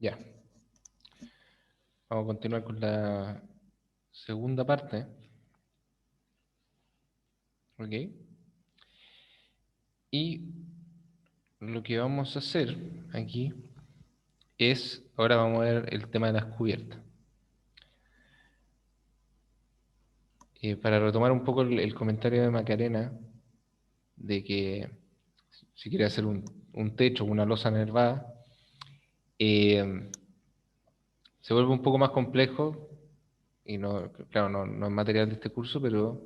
Ya. Vamos a continuar con la segunda parte. ¿Ok? Y lo que vamos a hacer aquí es, ahora vamos a ver el tema de las cubiertas. Para retomar un poco el comentario de Macarena, de que si quiere hacer un techo, una losa nervada, eh, se vuelve un poco más complejo, y no, claro, no es material de este curso, pero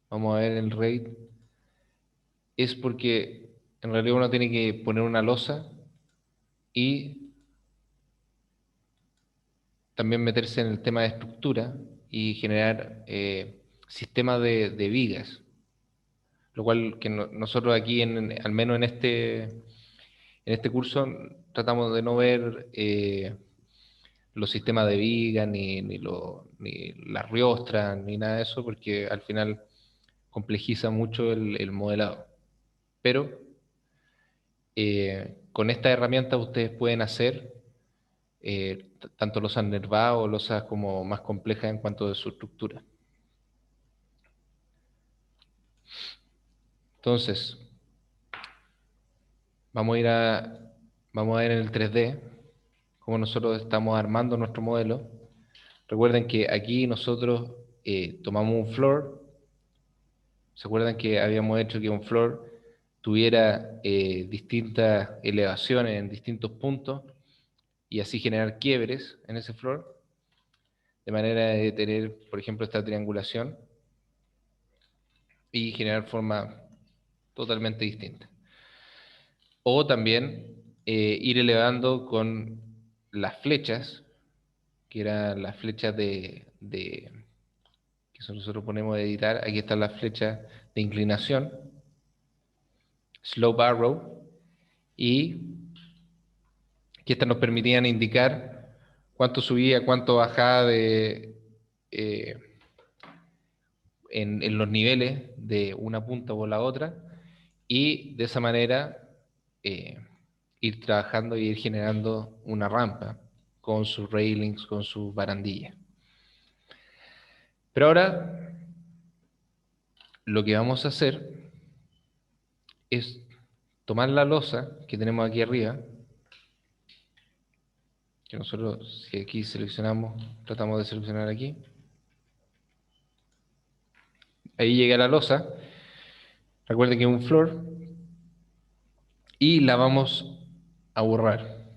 vamos a ver el RAID, es porque en realidad uno tiene que poner una losa y también meterse en el tema de estructura y generar sistemas de vigas, lo cual que nosotros aquí, al menos en este curso, tratamos de no ver los sistemas de vigas, ni las riostras, ni nada de eso, porque al final complejiza mucho el modelado. Pero con esta herramienta ustedes pueden hacer tanto losas nervadas o losas como más complejas en cuanto a su estructura. Entonces, vamos a ir vamos a ver en el 3D cómo nosotros estamos armando nuestro modelo. Recuerden que aquí nosotros tomamos un floor. ¿Se acuerdan que habíamos hecho que un floor tuviera distintas elevaciones en distintos puntos y así generar quiebres en ese floor? De manera de tener, por ejemplo, esta triangulación y generar formas totalmente distintas. O también ir elevando con las flechas, que eran las flechas que nosotros ponemos de editar. Aquí están las flechas de inclinación, slope arrow, y que estas nos permitían indicar cuánto subía, cuánto bajaba eh, en los niveles de una punta o la otra, y de esa manera eh, ir trabajando y ir generando una rampa con sus railings, con sus barandillas. Pero ahora lo que vamos a hacer es tomar la losa que tenemos aquí arriba, que nosotros, si aquí seleccionamos, tratamos de seleccionar aquí, ahí llega la losa, recuerden que es un floor, y la vamos a borrar,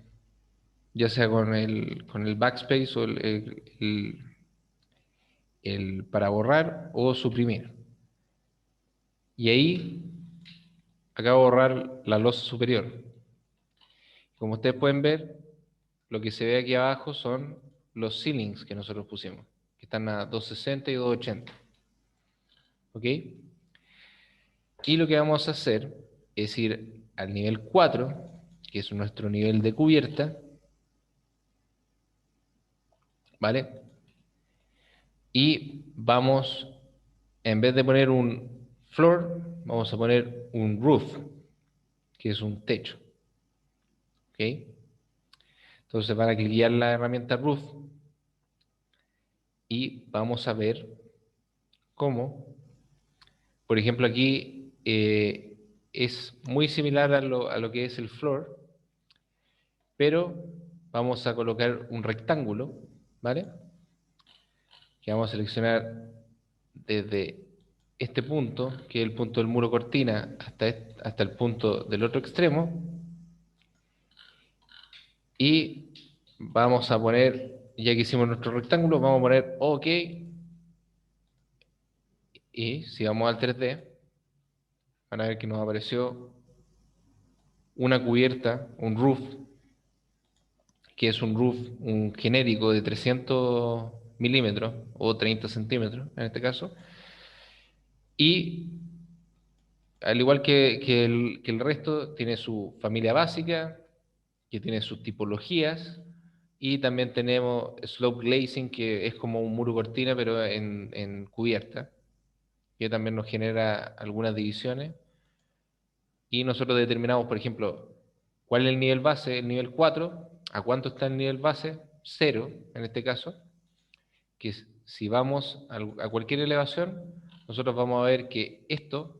ya sea con el backspace o el para borrar o suprimir. Y ahí acabo de borrar la losa superior. Como ustedes pueden ver, lo que se ve aquí abajo son los ceilings que nosotros pusimos, que están a 260 y 280. ¿Ok? Y lo que vamos a hacer es ir al nivel 4, que es nuestro nivel de cubierta, ¿vale? Y vamos, en vez de poner un floor, vamos a poner un roof, que es un techo. ¿Ok? Entonces van a clicar la herramienta roof y vamos a ver cómo, por ejemplo, aquí es muy similar a lo que es el floor, pero vamos a colocar un rectángulo, ¿vale? Que vamos a seleccionar desde este punto, que es el punto del muro cortina, hasta el punto del otro extremo, y vamos a poner, ya que hicimos nuestro rectángulo, vamos a poner OK, y si vamos al 3D, van a ver que nos apareció una cubierta, un roof, que es un roof, un genérico de 300 milímetros o 30 centímetros en este caso, y al igual que el resto, tiene su familia básica, que tiene sus tipologías, y también tenemos slope glazing, que es como un muro cortina, pero en cubierta, que también nos genera algunas divisiones. Y nosotros determinamos, por ejemplo, cuál es el nivel base, el nivel 4, ¿A cuánto está el nivel base? 0, en este caso, que si vamos a cualquier elevación, nosotros vamos a ver que esto,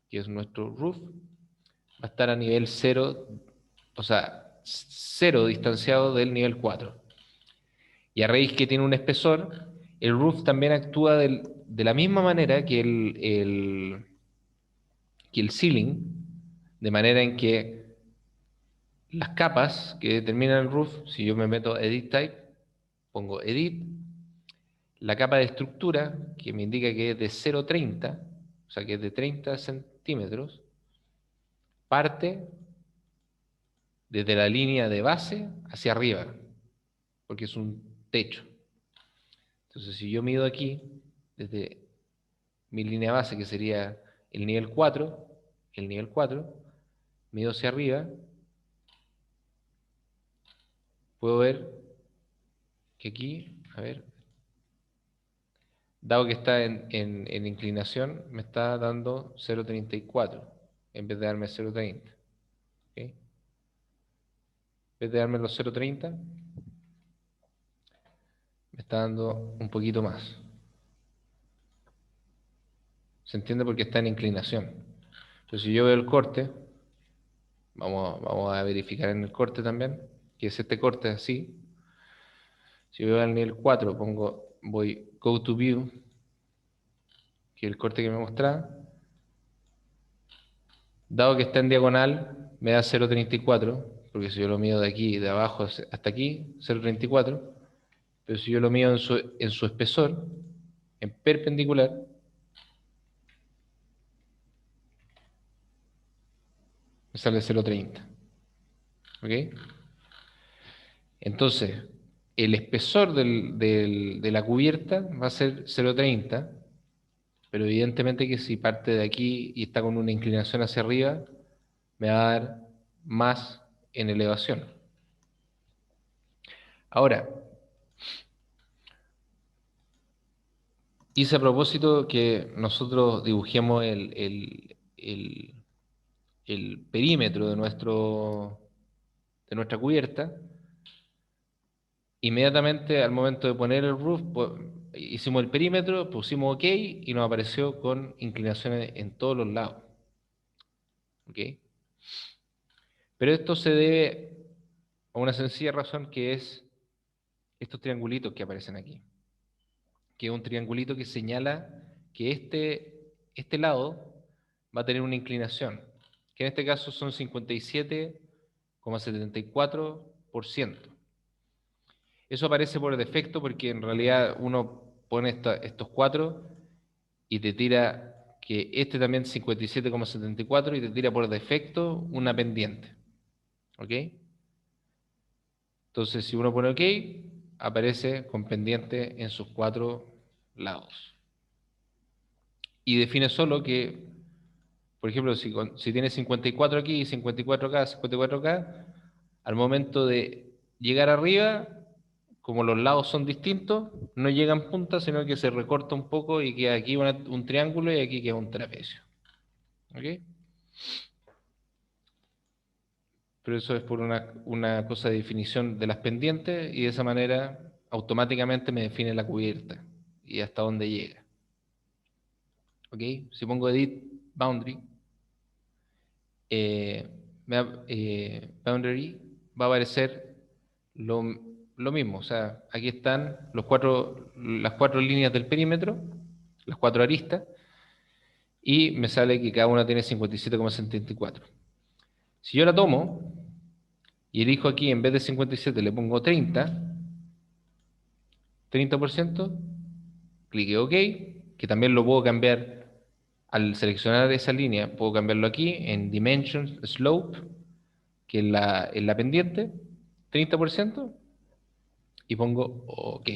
que es nuestro roof, va a estar a nivel 0, o sea, 0 distanciado del nivel 4. Y a raíz que tiene un espesor, el roof también actúa de la misma manera que el ceiling, de manera en que las capas que determinan el roof, si yo me meto Edit Type, pongo Edit, la capa de estructura, que me indica que es de 0,30, o sea que es de 30 centímetros, parte desde la línea de base hacia arriba, porque es un techo. Entonces, si yo mido aquí, desde mi línea base, que sería el nivel 4, mido hacia arriba, puedo ver que aquí, a ver, dado que está en inclinación, me está dando 0,34 en vez de darme 0,30. ¿Okay? En vez de darme los 0,30, me está dando un poquito más. ¿Se entiende? Porque está en inclinación. Entonces, si yo veo el corte, vamos a verificar en el corte también, que es este corte así. Si veo al nivel 4, voy Go to View, que es el corte que me mostraba. Dado que está en diagonal, me da 0,34, porque si yo lo mido de aquí, de abajo hasta aquí, 0,34. Pero si yo lo mido en su espesor, en perpendicular, me sale 0,30. ¿Ok? Entonces, el espesor de la cubierta va a ser 0,30, pero evidentemente que si parte de aquí y está con una inclinación hacia arriba, me va a dar más en elevación. Ahora, hice a propósito que nosotros dibujemos el perímetro de nuestra cubierta. Inmediatamente al momento de poner el roof, hicimos el perímetro, pusimos OK y nos apareció con inclinaciones en todos los lados. ¿Ok? Pero esto se debe a una sencilla razón, que es estos triangulitos que aparecen aquí, que es un triangulito que señala que este lado va a tener una inclinación, que en este caso son 57,74%. Eso aparece por defecto porque en realidad uno pone estos cuatro y te tira que este también es 57,74 y te tira por defecto una pendiente. ¿Ok? Entonces, si uno pone OK, aparece con pendiente en sus cuatro lados. Y define solo que, por ejemplo, si tiene 54 aquí, 54 acá, 54 acá, al momento de llegar arriba, como los lados son distintos, no llega en punta, sino que se recorta un poco y queda aquí un triángulo y aquí queda un trapecio. ¿Ok? Pero eso es por una cosa de definición de las pendientes y de esa manera automáticamente me define la cubierta y hasta dónde llega. ¿Ok? Si pongo Edit Boundary, eh, Boundary va a aparecer lo, lo mismo. O sea, aquí están las cuatro líneas del perímetro, las cuatro aristas, y me sale que cada una tiene 57,74. Si yo la tomo y elijo aquí, en vez de 57 le pongo 30%, clique OK, que también lo puedo cambiar al seleccionar esa línea, puedo cambiarlo aquí en Dimensions Slope, que es la pendiente, 30%, y pongo OK.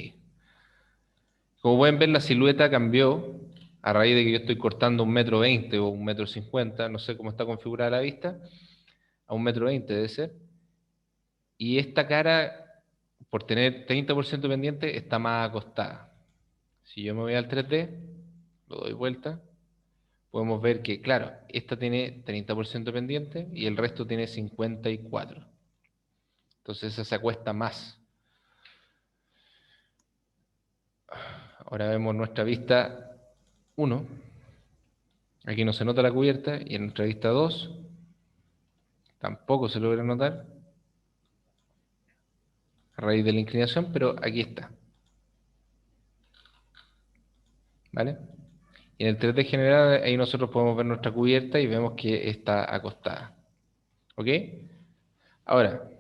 Como pueden ver, la silueta cambió a raíz de que yo estoy cortando 1,20 m o 1,50 m, no sé cómo está configurada la vista, a 1,20 m debe ser. Y esta cara, por tener 30% pendiente, está más acostada. Si yo me voy al 3D, lo doy vuelta, podemos ver que, claro, esta tiene 30% pendiente y el resto tiene 54%. Entonces esa se acuesta más. Ahora vemos nuestra vista 1. Aquí no se nota la cubierta. Y en nuestra vista 2 tampoco se logra notar a raíz de la inclinación, pero aquí está. ¿Vale? Y en el 3D general, ahí nosotros podemos ver nuestra cubierta y vemos que está acostada. ¿Ok? Ahora,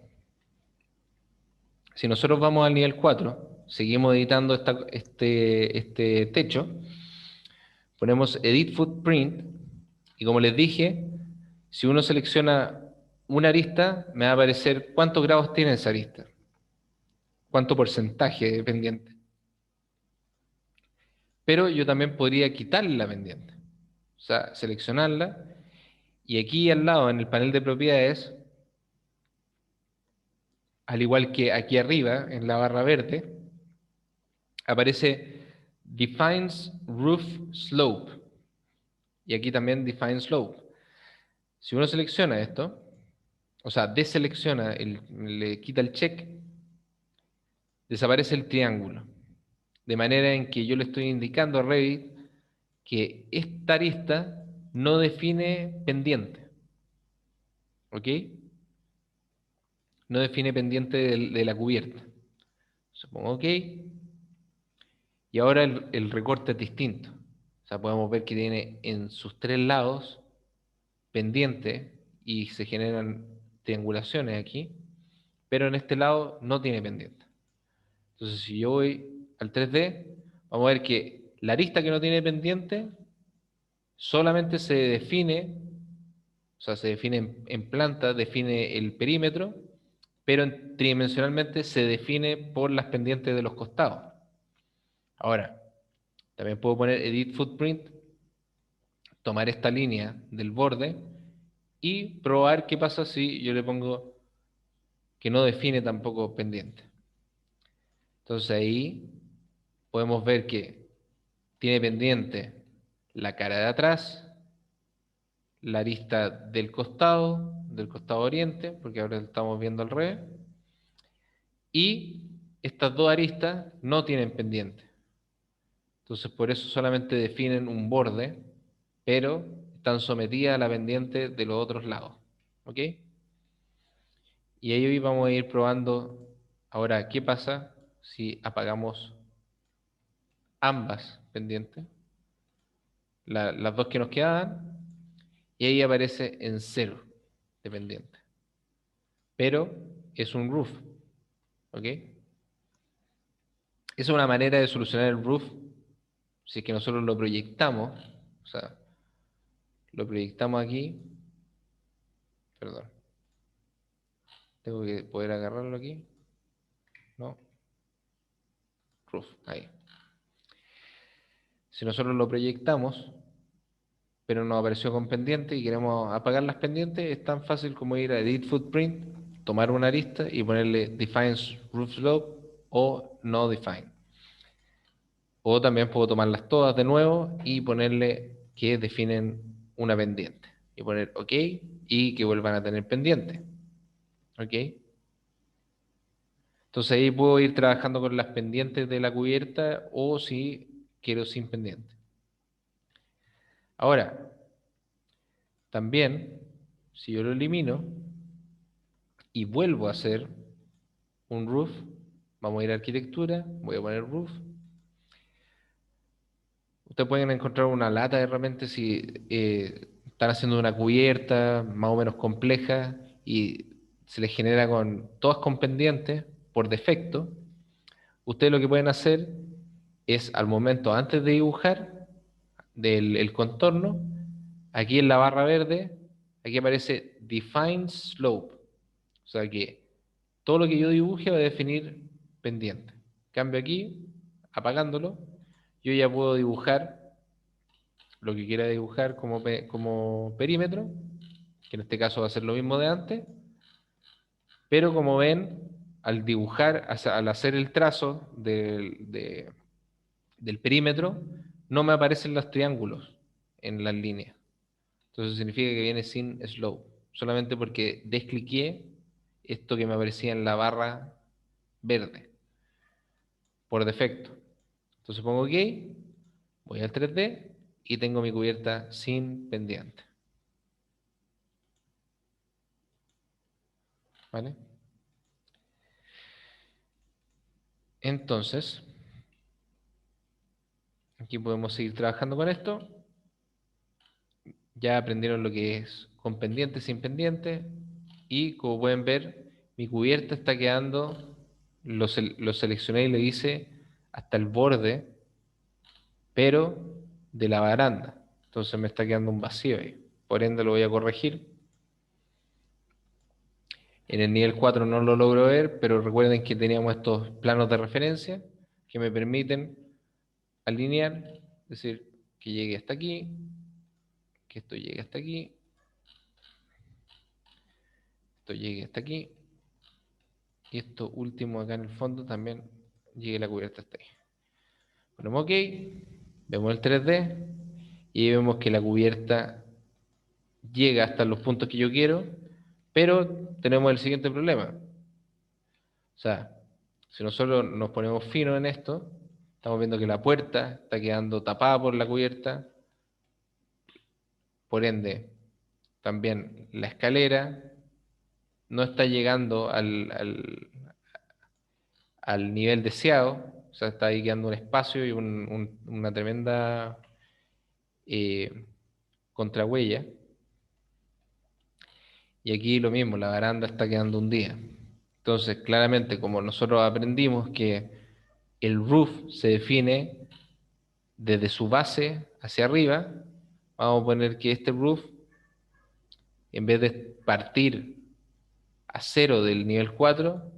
si nosotros vamos al nivel 4, seguimos editando este techo, ponemos Edit Footprint, y como les dije, si uno selecciona una arista, me va a aparecer cuántos grados tiene esa arista, cuánto porcentaje de pendiente. Pero yo también podría quitarle la pendiente, o sea, seleccionarla, y aquí al lado, en el panel de propiedades, al igual que aquí arriba, en la barra verde, aparece Defines Roof Slope, y aquí también Define Slope. Si uno selecciona esto, o sea, deselecciona, le quita el check, desaparece el triángulo. De manera en que yo le estoy indicando a Revit que esta arista no define pendiente. ¿Ok? No define pendiente de la cubierta. Supongo OK. Y ahora el recorte es distinto. O sea, podemos ver que tiene en sus 3 lados pendiente y se generan triangulaciones aquí, pero en este lado no tiene pendiente. Entonces, si yo voy al 3D, vamos a ver que la arista que no tiene pendiente solamente se define, o sea, se define en planta, define el perímetro, pero tridimensionalmente se define por las pendientes de los costados. Ahora, también puedo poner Edit Footprint, tomar esta línea del borde y probar qué pasa si yo le pongo que no define tampoco pendiente. Entonces ahí podemos ver que tiene pendiente la cara de atrás, la arista del costado oriente, porque ahora estamos viendo al revés, y estas dos aristas no tienen pendiente. Entonces por eso solamente definen un borde, pero están sometidas a la pendiente de los otros lados. ¿Ok? Y ahí vamos a ir probando ahora qué pasa si apagamos ambas pendientes, las dos que nos quedaban, y ahí aparece en 0 de pendiente. Pero es un roof. ¿Ok? Esa es una manera de solucionar el roof si es que nosotros lo proyectamos, o sea, lo proyectamos aquí, perdón, tengo que poder agarrarlo aquí, ¿no? Roof, ahí. Si nosotros lo proyectamos, pero nos apareció con pendiente y queremos apagar las pendientes, es tan fácil como ir a Edit Footprint, tomar una arista y ponerle Define Roof Slope o No Define. O también puedo tomarlas todas de nuevo y ponerle que definen una pendiente. Y poner OK y que vuelvan a tener pendiente. ¿Ok? Entonces ahí puedo ir trabajando con las pendientes de la cubierta o si quiero sin pendiente. Ahora, también, si yo lo elimino y vuelvo a hacer un roof, vamos a ir a arquitectura, voy a poner roof. Ustedes pueden encontrar una lata de repente si están haciendo una cubierta más o menos compleja y se les genera todas con pendientes por defecto. Ustedes lo que pueden hacer es al momento, antes de dibujar el contorno, aquí en la barra verde, aquí aparece Define Slope. O sea que todo lo que yo dibuje va a definir pendiente. Cambio aquí, apagándolo, yo ya puedo dibujar lo que quiera dibujar como perímetro, que en este caso va a ser lo mismo de antes, pero como ven, al dibujar, al hacer el trazo del perímetro, no me aparecen los triángulos en las líneas. Entonces significa que viene sin slope, solamente porque descliqué esto que me aparecía en la barra verde, por defecto. Entonces pongo OK, voy al 3D y tengo mi cubierta sin pendiente. ¿Vale? Entonces, aquí podemos seguir trabajando con esto. Ya aprendieron lo que es con pendiente, sin pendiente. Y como pueden ver, mi cubierta está quedando, lo seleccioné y le hice hasta el borde, pero de la baranda. Entonces me está quedando un vacío ahí. Por ende lo voy a corregir. En el nivel 4 no lo logro ver, pero recuerden que teníamos estos planos de referencia que me permiten alinear, es decir, que llegue hasta aquí, que esto llegue hasta aquí, esto llegue hasta aquí, y esto último acá en el fondo también llegue la cubierta hasta ahí. Ponemos OK, vemos el 3D y vemos que la cubierta llega hasta los puntos que yo quiero, pero tenemos el siguiente problema. O sea, si nosotros nos ponemos finos en esto, estamos viendo que la puerta está quedando tapada por la cubierta, por ende, también la escalera no está llegando al nivel deseado, o sea, está ahí quedando un espacio y una tremenda eh, contrahuella. Y aquí lo mismo, la baranda está quedando hundida. Entonces, claramente, como nosotros aprendimos que el roof se define desde su base hacia arriba, vamos a poner que este roof, en vez de partir a cero del nivel 4,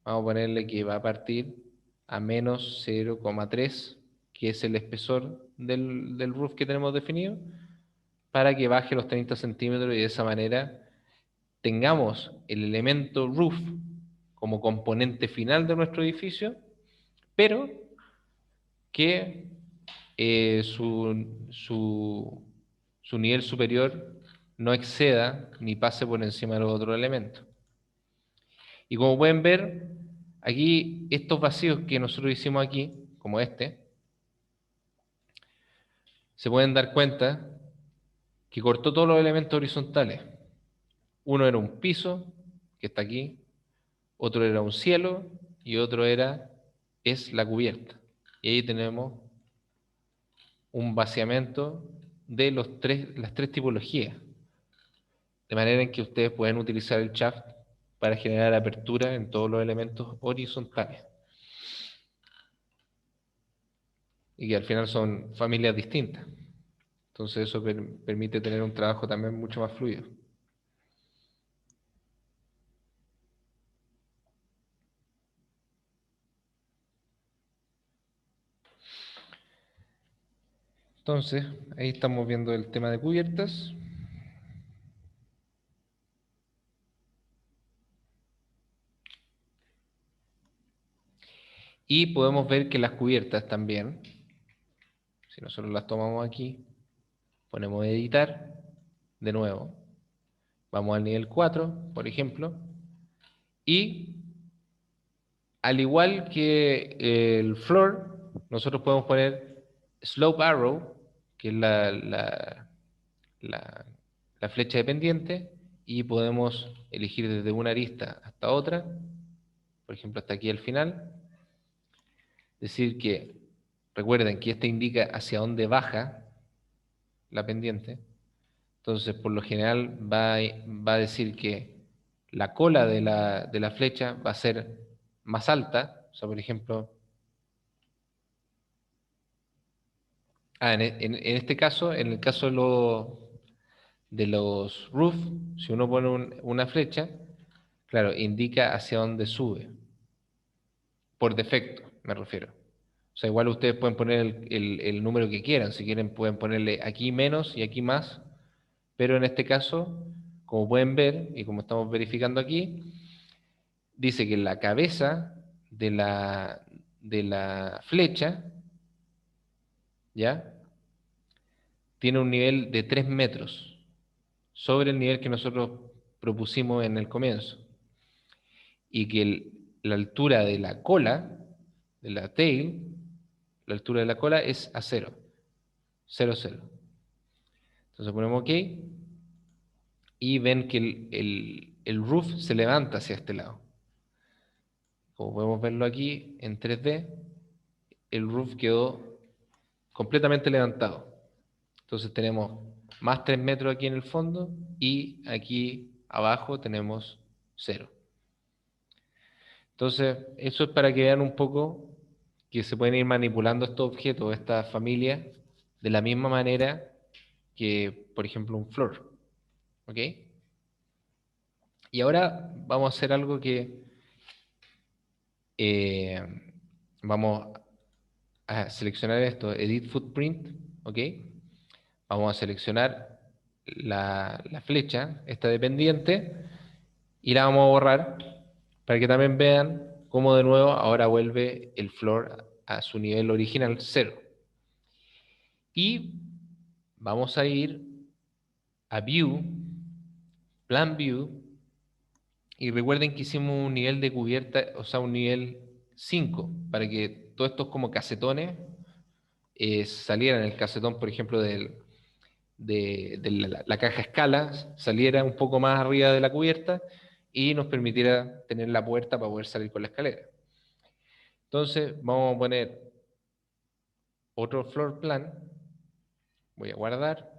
vamos a ponerle que va a partir a menos 0,3, que es el espesor del roof que tenemos definido, para que baje los 30 centímetros y de esa manera tengamos el elemento roof como componente final de nuestro edificio, pero que su nivel superior no exceda ni pase por encima de los otros elementos. Y como pueden ver, aquí estos vacíos que nosotros hicimos aquí, como este, se pueden dar cuenta que cortó todos los elementos horizontales. Uno era un piso, que está aquí, otro era un cielo y otro es la cubierta. Y ahí tenemos un vaciamiento de las tres tipologías, de manera en que ustedes pueden utilizar el shaft para generar apertura en todos los elementos horizontales. Y que al final son familias distintas. Entonces eso permite tener un trabajo también mucho más fluido. Entonces, ahí estamos viendo el tema de cubiertas. Y podemos ver que las cubiertas también, si nosotros las tomamos aquí, ponemos editar, de nuevo, vamos al nivel 4, por ejemplo, y al igual que el floor, nosotros podemos poner slope arrow, que es la, la flecha de pendiente, y podemos elegir desde una arista hasta otra, por ejemplo, hasta aquí al final. Decir que, recuerden que este indica hacia dónde baja la pendiente. Entonces, por lo general, va a decir que la cola de la flecha va a ser más alta. O sea, por ejemplo, en este caso, en el caso de los roof, si uno pone una flecha, claro, indica hacia dónde sube. Por defecto, me refiero. O sea, igual ustedes pueden poner el número que quieran. Si quieren, pueden ponerle aquí menos y aquí más. Pero en este caso, como pueden ver, y como estamos verificando aquí, dice que la cabeza de la flecha, ¿ya? Tiene un nivel de 3 metros sobre el nivel que nosotros propusimos en el comienzo. y que la altura de la cola, de la tail, la altura de la cola es a 0, 0, 0. Entonces ponemos OK y ven que el roof se levanta hacia este lado. Como podemos verlo aquí en 3D, el roof quedó completamente levantado. Entonces tenemos más 3 metros aquí en el fondo y aquí abajo tenemos 0. Entonces, eso es para que vean un poco que se pueden ir manipulando estos objetos, estas familias, de la misma manera que, por ejemplo, un floor. ¿Ok? Y ahora vamos a hacer algo que eh, vamos a seleccionar esto, Edit Footprint. ¿Ok? Vamos a seleccionar la flecha, esta dependiente, y la vamos a borrar para que también vean cómo de nuevo ahora vuelve el floor a su nivel original 0. Y vamos a ir a View, Plan View, y recuerden que hicimos un nivel de cubierta, o sea, un nivel 5, para que todos estos como casetones salieran. El casetón, por ejemplo, de la caja escala, saliera un poco más arriba de la cubierta y nos permitiera tener la puerta para poder salir con la escalera. Entonces, vamos a poner otro floor plan. Voy a guardar.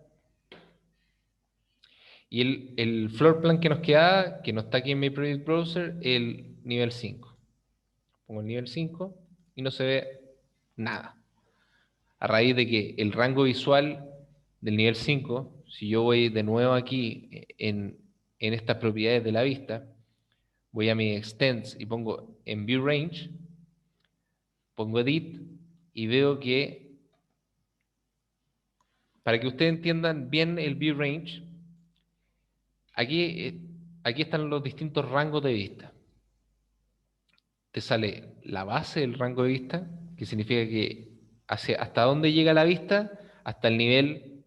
Y el floor plan que nos queda, que no está aquí en mi Project Browser, el nivel 5. Pongo el nivel 5 y no se ve nada. A raíz de que el rango visual del nivel 5, si yo voy de nuevo aquí en estas propiedades de la vista, voy a mi Extents y pongo en View Range, pongo Edit y veo que, para que ustedes entiendan bien el View Range, aquí están los distintos rangos de vista. Te sale la base del rango de vista, que significa que hasta dónde llega la vista, hasta el nivel,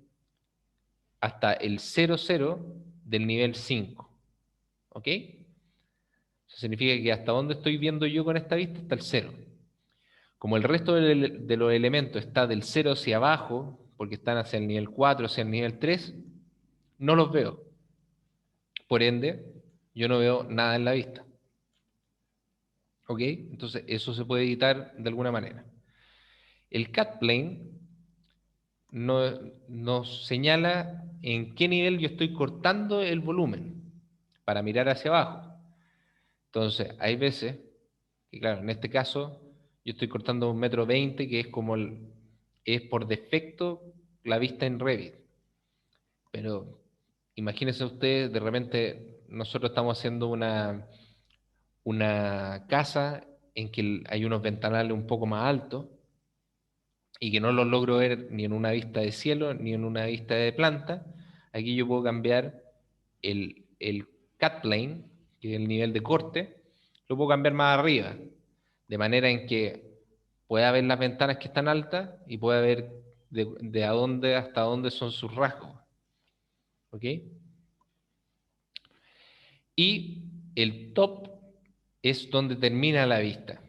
hasta el 0,0 del nivel 5. ¿Ok? Eso significa que hasta dónde estoy viendo yo con esta vista, hasta el 0. Como el resto de los elementos está del 0 hacia abajo, porque están hacia el nivel 4, hacia el nivel 3, no los veo. Por ende, yo no veo nada en la vista. ¿Ok? Entonces, eso se puede editar de alguna manera. El cut plane nos señala en qué nivel yo estoy cortando el volumen para mirar hacia abajo. Entonces, hay veces que, claro, en este caso, yo estoy cortando 1,20 m, que es como es por defecto la vista en Revit. Pero imagínense ustedes, de repente nosotros estamos haciendo una casa en que hay unos ventanales un poco más altos y que no los logro ver ni en una vista de cielo ni en una vista de planta. Aquí yo puedo cambiar el cut plane, que es el nivel de corte, lo puedo cambiar más arriba, de manera en que pueda ver las ventanas que están altas y pueda ver de a dónde hasta dónde son sus rasgos. ¿Ok? Y el top es donde termina la vista.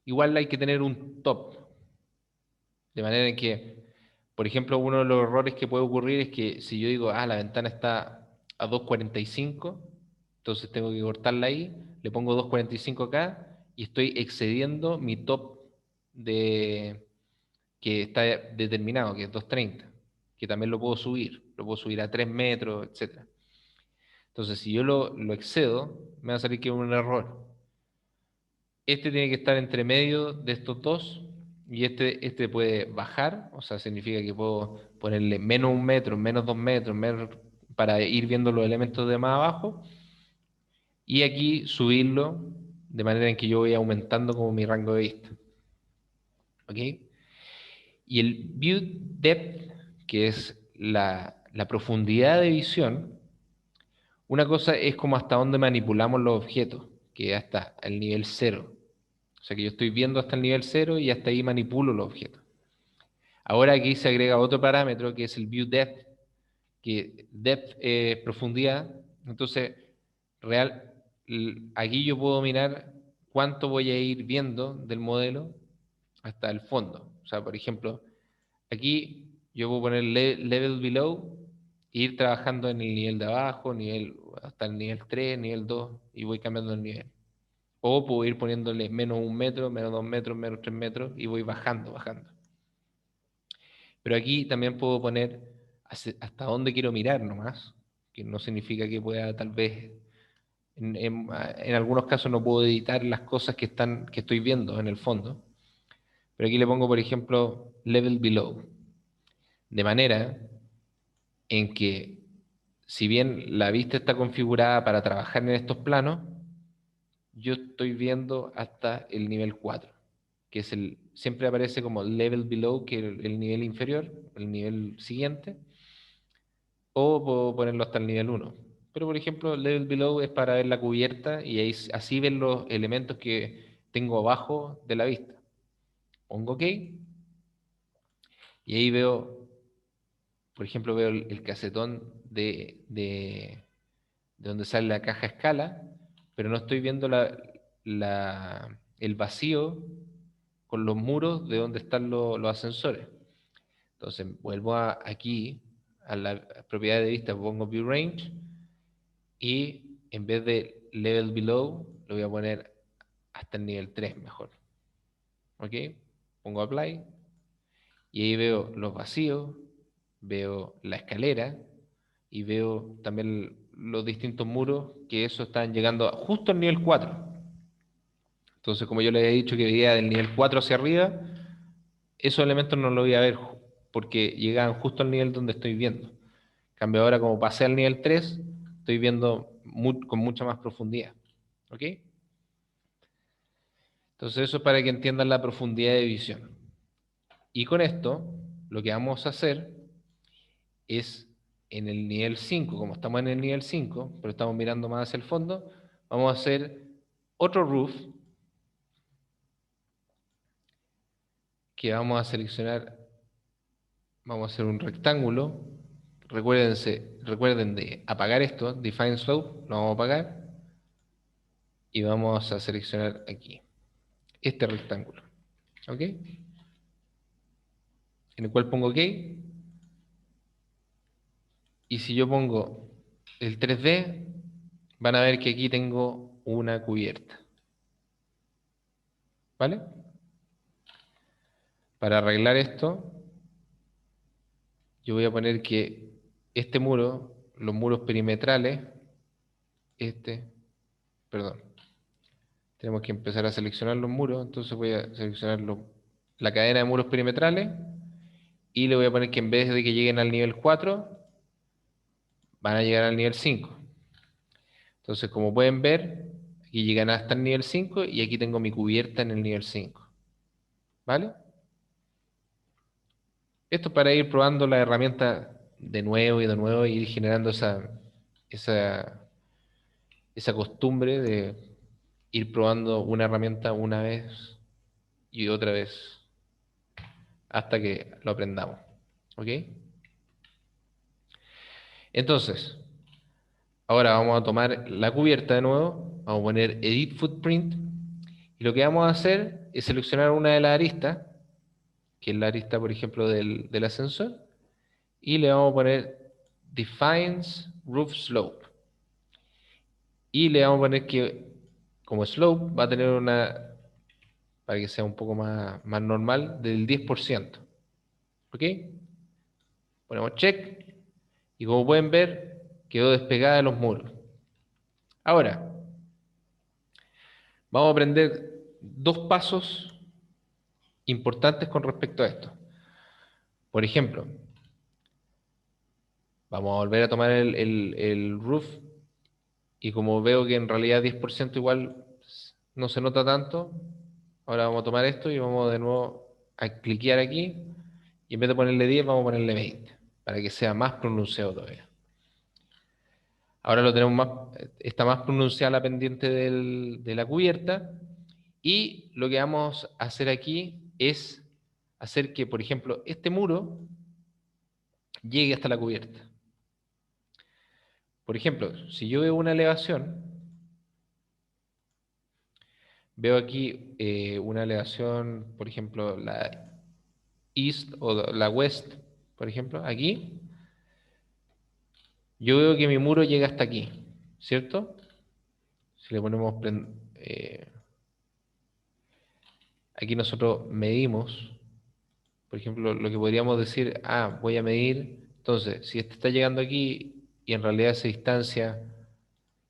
Igual hay que tener un top, de manera en que, por ejemplo, uno de los errores que puede ocurrir es que si yo digo, la ventana está a 2,45, entonces tengo que cortarla ahí, le pongo 2,45 acá y estoy excediendo mi top que está determinado, que es 2,30, que también lo puedo subir a 3 metros, etc. Entonces, si yo lo excedo, me va a salir que es un error. Este tiene que estar entre medio de estos dos y este puede bajar, o sea, significa que puedo ponerle menos 1 metro, menos 2 metros, para ir viendo los elementos de más abajo y aquí subirlo de manera en que yo voy aumentando como mi rango de vista. ¿Ok? Y el View Depth, que es la profundidad de visión, una cosa es como hasta dónde manipulamos los objetos, que es hasta el nivel 0. O sea que yo estoy viendo hasta el nivel 0 y hasta ahí manipulo los objetos. Ahora aquí se agrega otro parámetro que es el View Depth, que depth es profundidad. Entonces, aquí yo puedo mirar cuánto voy a ir viendo del modelo hasta el fondo. O sea, por ejemplo, aquí yo puedo poner level below e ir trabajando en el nivel de abajo, hasta el nivel 3, nivel 2, y voy cambiando el nivel. O puedo ir poniéndole menos 1 metro, menos 2 metros, menos 3 metros, y voy bajando, bajando. Pero aquí también puedo poner hasta dónde quiero mirar nomás, que no significa que pueda tal vez, en algunos casos no puedo editar las cosas que estoy viendo en el fondo. Pero aquí le pongo, por ejemplo, level below, de manera en que, si bien la vista está configurada para trabajar en estos planos, yo estoy viendo hasta el nivel 4, que siempre aparece como level below, que es el nivel inferior, el nivel siguiente, o puedo ponerlo hasta el nivel 1. Pero, por ejemplo, level below es para ver la cubierta y ahí, así ven los elementos que tengo abajo de la vista. Pongo OK y ahí veo, por ejemplo, veo el casetón de donde sale la caja escala, pero no estoy viendo el vacío con los muros de donde están los ascensores. Entonces vuelvo aquí a la propiedad de vista, pongo View Range y en vez de Level Below lo voy a poner hasta el nivel 3 mejor. ¿Ok? Pongo Apply y ahí veo los vacíos, veo la escalera y veo también los distintos muros que eso están llegando justo al nivel 4. Entonces, como yo le había dicho que veía del nivel 4 hacia arriba, esos elementos no los voy a ver porque llegaban justo al nivel donde estoy viendo. En cambio, ahora como pasé al nivel 3, estoy viendo con mucha más profundidad. ¿Ok? Entonces, eso es para que entiendan la profundidad de visión. Y con esto, lo que vamos a hacer es en el nivel 5, como estamos en el nivel 5, pero estamos mirando más hacia el fondo, vamos a hacer otro roof que vamos a seleccionar, vamos a hacer un rectángulo. Recuerden de apagar esto, Define Slope, lo vamos a apagar y vamos a seleccionar aquí, este rectángulo, ¿ok? En el cual pongo OK, y si yo pongo el 3D, van a ver que aquí tengo una cubierta, ¿vale? Para arreglar esto, yo voy a poner que este muro, los muros perimetrales, perdón, tenemos que empezar a seleccionar los muros, entonces voy a seleccionar la cadena de muros perimetrales y le voy a poner que en vez de que lleguen al nivel 4, van a llegar al nivel 5. Entonces, como pueden ver, aquí llegan hasta el nivel 5 y aquí tengo mi cubierta en el nivel 5. ¿Vale? Esto es para ir probando la herramienta de nuevo y de nuevo y ir generando esa, esa costumbre de ir probando una herramienta una vez y otra vez hasta que lo aprendamos. ¿Ok? Entonces, ahora vamos a tomar la cubierta de nuevo, vamos a poner Edit Footprint y lo que vamos a hacer es seleccionar una de las aristas, que es la arista, por ejemplo, del ascensor, y le vamos a poner Defines Roof Slope. Y le vamos a poner que como slope va a tener para que sea un poco más normal, del 10%. ¿Ok? Ponemos check y como pueden ver, quedó despegada de los muros. Ahora, vamos a aprender dos pasos importantes con respecto a esto. Por ejemplo, vamos a volver a tomar el roof y como veo que en realidad 10% igual no se nota tanto, ahora vamos a tomar esto y vamos de nuevo a cliquear aquí y en vez de ponerle 10 vamos a ponerle 20 para que sea más pronunciado todavía. Ahora lo tenemos está más pronunciada la pendiente de la cubierta y lo que vamos a hacer aquí es hacer que, por ejemplo, este muro llegue hasta la cubierta. Por ejemplo, si yo veo una elevación, veo aquí una elevación, por ejemplo, la east o la west, por ejemplo, aquí, yo veo que mi muro llega hasta aquí, ¿cierto? Si le ponemos, aquí nosotros medimos, por ejemplo, lo que podríamos decir, voy a medir, entonces, si este está llegando aquí y en realidad esa distancia,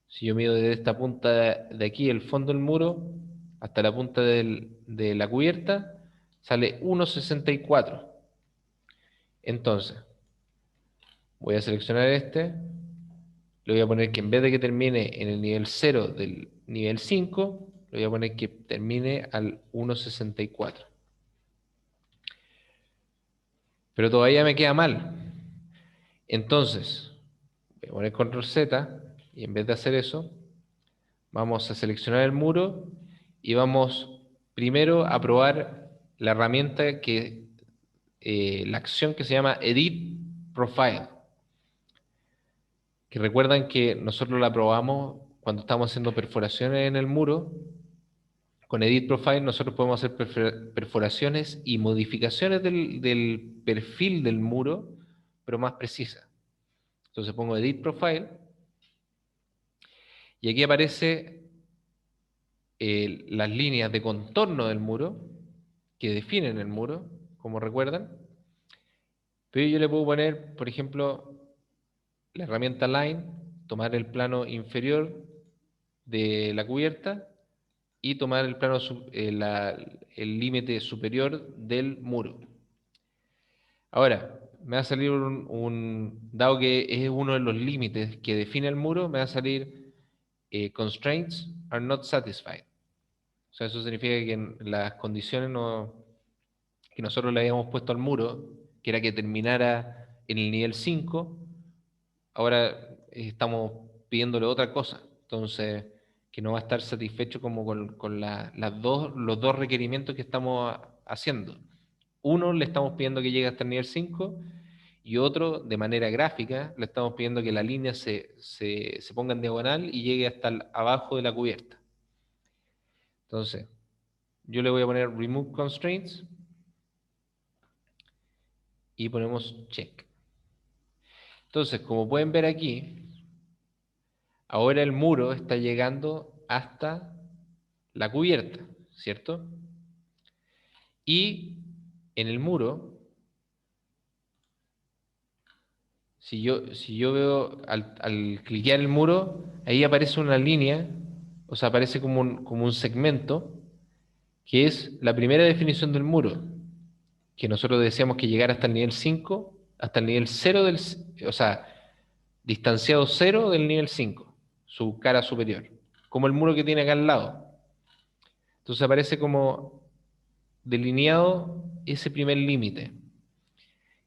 si yo mido desde esta punta de aquí, el fondo del muro, hasta la punta de la cubierta, sale 1,64. Entonces, voy a seleccionar este, le voy a poner que en vez de que termine en el nivel 0 del nivel 5, le voy a poner que termine al 1,64. Pero todavía me queda mal. Entonces, voy a poner control Z y en vez de hacer eso, vamos a seleccionar el muro y vamos primero a probar la herramienta la acción que se llama Edit Profile, que recuerdan que nosotros la probamos cuando estamos haciendo perforaciones en el muro. Con Edit Profile nosotros podemos hacer perforaciones y modificaciones del perfil del muro, pero más precisas. Entonces pongo Edit Profile y aquí aparece las líneas de contorno del muro que definen el muro, como recuerdan. Pero yo le puedo poner, por ejemplo, la herramienta Line, tomar el plano inferior de la cubierta y tomar el plano, el límite superior del muro. Ahora, me va a salir dado que es uno de los límites que define el muro, me va a salir constraints are not satisfied. O sea, eso significa que en las condiciones que nosotros le habíamos puesto al muro, que era que terminara en el nivel 5, ahora estamos pidiéndole otra cosa. Entonces, que no va a estar satisfecho como con los dos requerimientos que estamos haciendo. Uno, le estamos pidiendo que llegue hasta el nivel 5 y otro, de manera gráfica, le estamos pidiendo que la línea se ponga en diagonal y llegue hasta abajo de la cubierta. Entonces, yo le voy a poner Remove Constraints y ponemos Check. Entonces, como pueden ver aquí, ahora el muro está llegando hasta la cubierta, ¿cierto? Y en el muro, si yo veo al cliquear el muro, ahí aparece una línea, o sea, aparece como un segmento, que es la primera definición del muro, que nosotros decíamos que llegara hasta el nivel 5, hasta el nivel 0 o sea, distanciado 0 del nivel 5, su cara superior, como el muro que tiene acá al lado. Entonces aparece como delineado ese primer límite.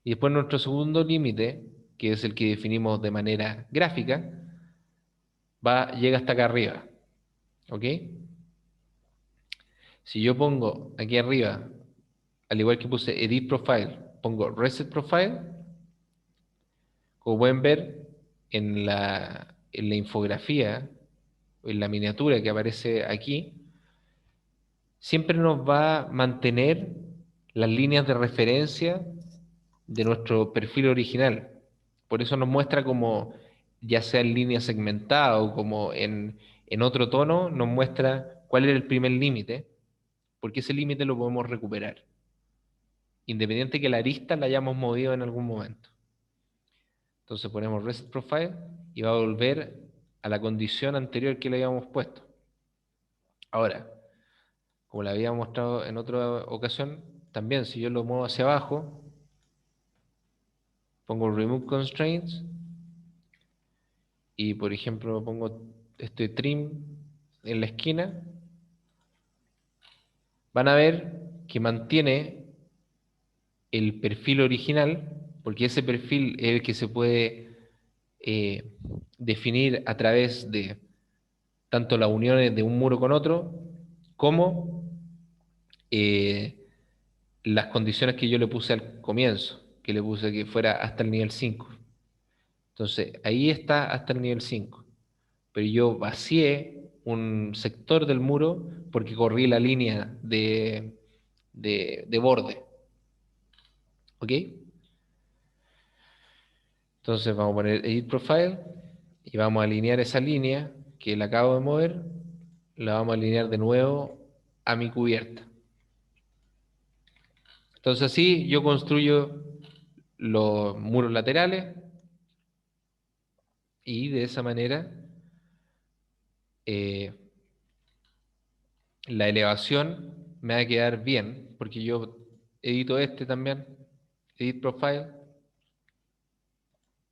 Y después nuestro segundo límite, que es el que definimos de manera gráfica, llega hasta acá arriba. ¿Ok? Si yo pongo aquí arriba, al igual que puse Edit Profile, pongo Reset Profile, como pueden ver en la infografía, en la miniatura que aparece aquí, siempre nos va a mantener las líneas de referencia de nuestro perfil original. Por eso nos muestra como, ya sea en línea segmentada o como en otro tono, nos muestra cuál era el primer límite, porque ese límite lo podemos recuperar, independiente que la arista la hayamos movido en algún momento. Entonces ponemos Reset Profile y va a volver a la condición anterior que le habíamos puesto. Ahora, como le había mostrado en otra ocasión, también si yo lo muevo hacia abajo, pongo Remove Constraints y por ejemplo pongo este trim en la esquina, van a ver que mantiene el perfil original, porque ese perfil es el que se puede definir a través de tanto las uniones de un muro con otro, como eh, las condiciones que yo le puse al comienzo, que le puse que fuera hasta el nivel 5. Entonces, ahí está hasta el nivel 5. Pero yo vacié un sector del muro porque corrí la línea de borde. ¿Ok? Entonces vamos a poner Edit Profile y vamos a alinear esa línea que la acabo de mover, la vamos a alinear de nuevo a mi cubierta. Entonces así yo construyo los muros laterales y de esa manera eh, la elevación me va a quedar bien, porque yo edito este también, Edit Profile,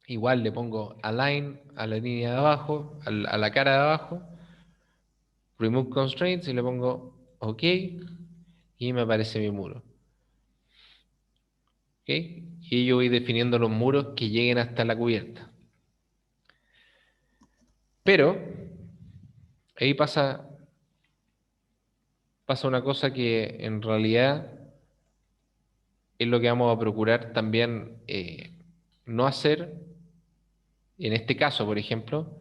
igual le pongo Align a la línea de abajo, a la cara de abajo, Remove Constraints y le pongo OK y me aparece mi muro. ¿Ok? Y yo voy definiendo los muros que lleguen hasta la cubierta. Pero ahí pasa una cosa que en realidad es lo que vamos a procurar también no hacer, en este caso, por ejemplo,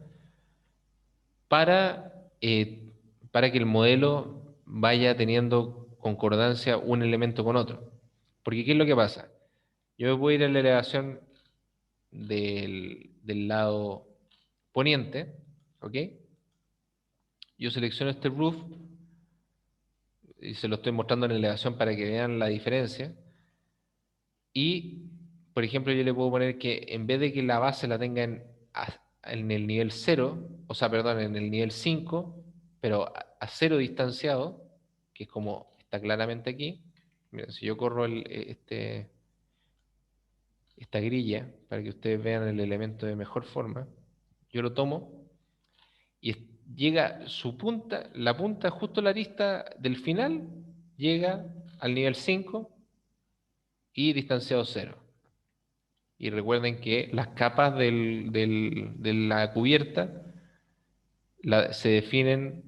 para, eh, para que el modelo vaya teniendo concordancia un elemento con otro. Porque ¿qué es lo que pasa? Yo voy a ir a la elevación del lado poniente, ¿ok? Yo selecciono este roof y se lo estoy mostrando en elevación para que vean la diferencia. Y, por ejemplo, yo le puedo poner que en vez de que la base la tenga en el nivel 0, o sea, perdón, en el nivel 5, pero a 0 distanciado, que es como está claramente aquí. Miren, si yo corro esta grilla para que ustedes vean el elemento de mejor forma, yo lo tomo y llega su punta, la punta justo la arista del final, llega al nivel 5 y distanciado 0. Y recuerden que las capas de la cubierta se definen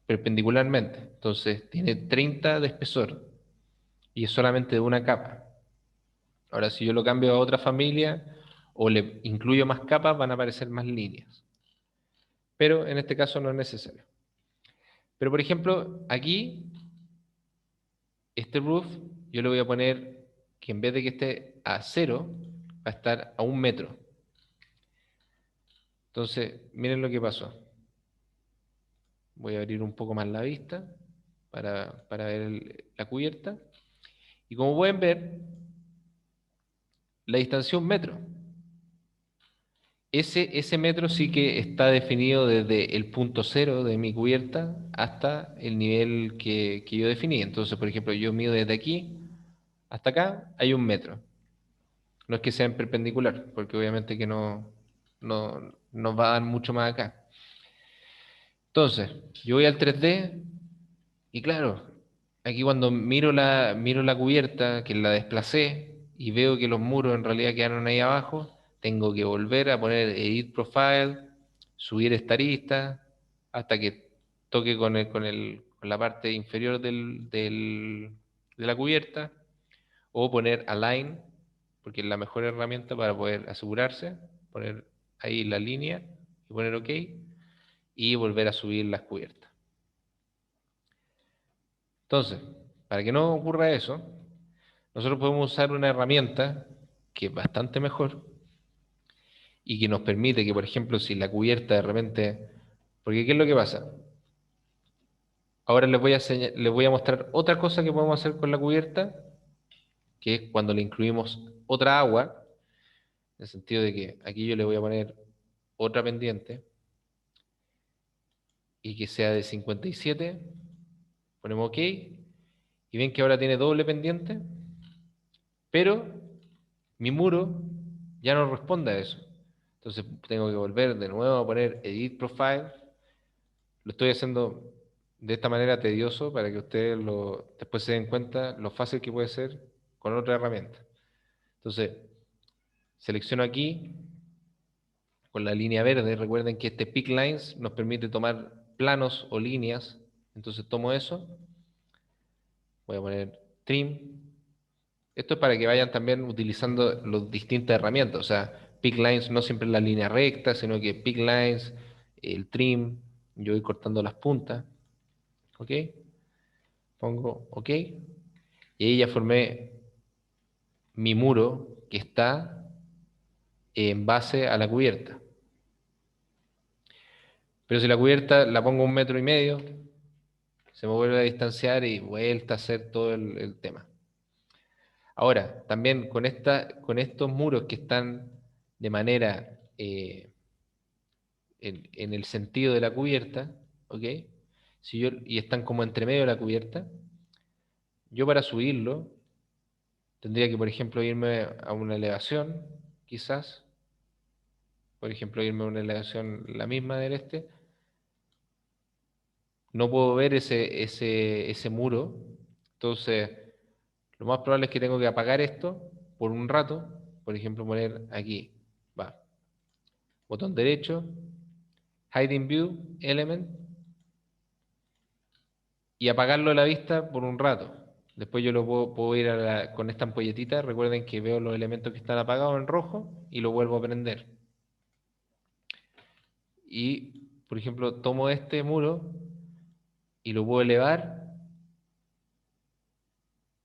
perpendicularmente. Entonces tiene 30 de espesor y es solamente de una capa. Ahora, si yo lo cambio a otra familia o le incluyo más capas, van a aparecer más líneas. Pero en este caso no es necesario. Pero por ejemplo, aquí, este roof, yo le voy a poner que en vez de que esté a 0, va a estar a 1 metro. Entonces, miren lo que pasó. Voy a abrir un poco más la vista para ver la cubierta. Y como pueden ver, la distancia es 1 metro. Ese metro sí que está definido desde el punto cero de mi cubierta hasta el nivel que yo definí. Entonces, por ejemplo, yo mido desde aquí hasta acá, hay 1 metro. No es que sea en perpendicular, porque obviamente que no nos va a dar mucho más acá. Entonces, yo voy al 3D y claro, aquí cuando miro la cubierta, que la desplacé y veo que los muros en realidad quedaron ahí abajo, tengo que volver a poner Edit Profile, subir esta arista hasta que toque con la parte inferior de la cubierta, o poner Align, porque es la mejor herramienta para poder asegurarse, poner ahí la línea y poner OK y volver a subir las cubiertas. Entonces, para que no ocurra eso, nosotros podemos usar una herramienta que es bastante mejor y que nos permite que, por ejemplo, si la cubierta de repente... Porque ¿qué es lo que pasa? Ahora les voy a mostrar otra cosa que podemos hacer con la cubierta, que es cuando le incluimos otra agua, en el sentido de que aquí yo le voy a poner otra pendiente y que sea de 57, ponemos OK, y ven que ahora tiene doble pendiente, pero mi muro ya no responde a eso. Entonces tengo que volver de nuevo a poner Edit Profile. Lo estoy haciendo de esta manera tedioso para que ustedes después se den cuenta lo fácil que puede ser con otra herramienta. Entonces, selecciono aquí con la línea verde. Recuerden que este Pick Lines nos permite tomar planos o líneas. Entonces tomo eso, voy a poner Trim. Esto es para que vayan también utilizando las distintas herramientas. O sea, Pick Lines no siempre es la línea recta, sino que Pick Lines, el Trim, Yo voy cortando las puntas, ¿ok? Pongo OK, y ahí ya formé mi muro que está en base a la cubierta. Pero si la cubierta la pongo 1,5 metros, se me vuelve a distanciar y vuelta a hacer todo el tema. Ahora, también con estos muros que están de manera en el sentido de la cubierta, ¿ok? Y están como entre medio de la cubierta, yo para subirlo tendría que, por ejemplo, irme a una elevación, quizás, por ejemplo, irme a una elevación la misma del este. No puedo ver ese muro, entonces lo más probable es que tengo que apagar esto por un rato, por ejemplo, poner aquí, va, botón derecho, Hiding View, Element, y apagarlo de la vista por un rato. Después yo puedo ir con esta ampolletita, recuerden que veo los elementos que están apagados en rojo y lo vuelvo a prender. Y, por ejemplo, tomo este muro y lo puedo elevar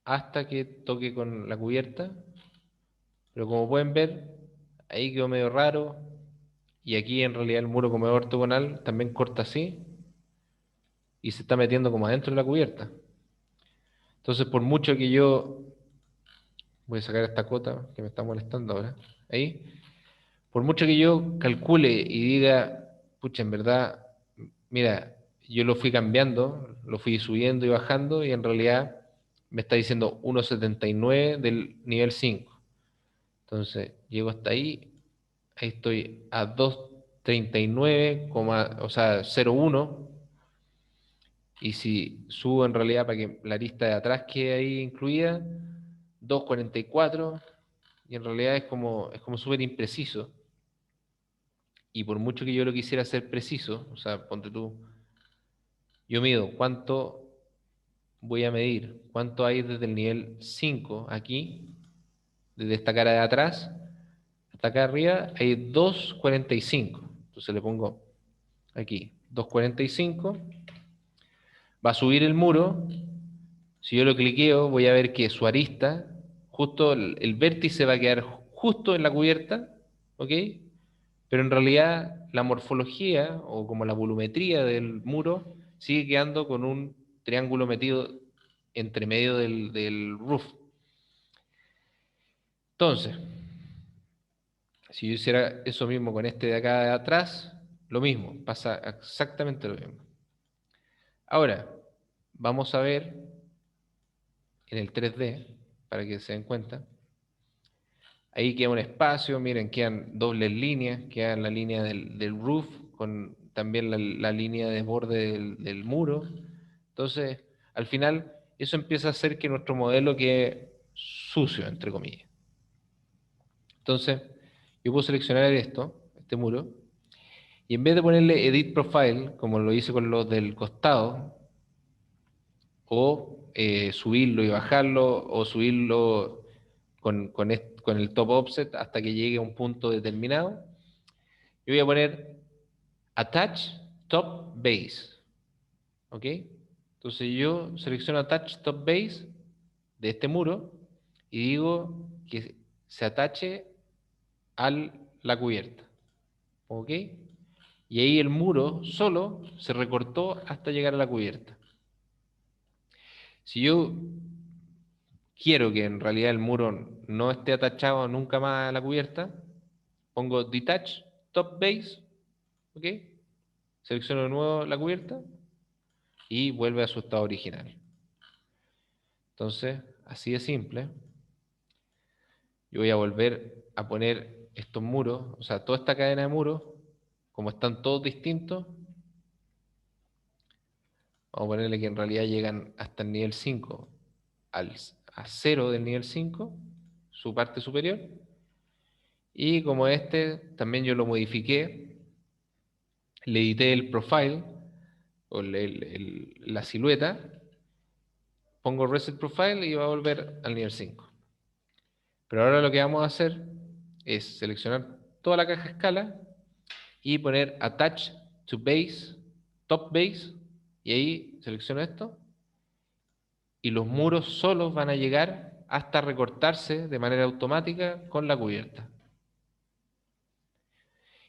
hasta que toque con la cubierta, pero como pueden ver, ahí quedó medio raro, y aquí en realidad el muro como es ortogonal también corta así, y se está metiendo como adentro de la cubierta. Entonces, por mucho que yo, voy a sacar esta cota que me está molestando ahora, ahí, por mucho que yo calcule y diga, pucha, en verdad, mira, yo lo fui cambiando, lo fui subiendo y bajando, y en realidad me está diciendo 1,79 del nivel 5. Entonces, llego hasta ahí, ahí estoy a 2,39, o sea, 0,1, y si subo en realidad para que la lista de atrás quede ahí incluida, 2,44, y en realidad es como súper impreciso. Y por mucho que yo lo quisiera hacer preciso, o sea, ponte tú, yo mido cuánto voy a medir, cuánto hay desde el nivel 5 aquí, desde esta cara de atrás hasta acá arriba, hay 2,45. Entonces le pongo aquí 2,45, va a subir el muro. Si yo lo cliqueo, voy a ver que su arista, justo el vértice va a quedar justo en la cubierta, ¿ok? Pero en realidad la morfología o como la volumetría del muro sigue quedando con un triángulo metido entre medio del roof. Entonces, si yo hiciera eso mismo con este de acá de atrás, lo mismo, pasa exactamente lo mismo. Ahora, vamos a ver en el 3D, para que se den cuenta. Ahí queda un espacio, miren, quedan dobles líneas, queda la línea del roof, con también la línea de borde del muro. Entonces, al final, eso empieza a hacer que nuestro modelo quede sucio, entre comillas. Entonces, yo puedo seleccionar este muro, y en vez de ponerle Edit Profile, como lo hice con los del costado, o subirlo y bajarlo, o subirlo con el top offset hasta que llegue a un punto determinado, yo voy a poner Attach Top Base. ¿Ok? Entonces yo selecciono Attach Top Base de este muro y digo que se atache a la cubierta. ¿Ok? Y ahí el muro solo se recortó hasta llegar a la cubierta. Si yo quiero que en realidad el muro no esté atachado nunca más a la cubierta, pongo Detach Top Base, ¿ok? Selecciono de nuevo la cubierta y vuelve a su estado original. Entonces, así de simple, yo voy a volver a poner estos muros, o sea, toda esta cadena de muros, como están todos distintos, vamos a ponerle que en realidad llegan hasta el nivel 5, a 0 del nivel 5, su parte superior, y como este también yo lo modifiqué, le edité el profile, o la silueta, pongo Reset Profile y va a volver al nivel 5. Pero ahora lo que vamos a hacer es seleccionar toda la caja escala y poner Attach to Base top base, y ahí selecciono esto, y los muros solos van a llegar hasta recortarse de manera automática con la cubierta.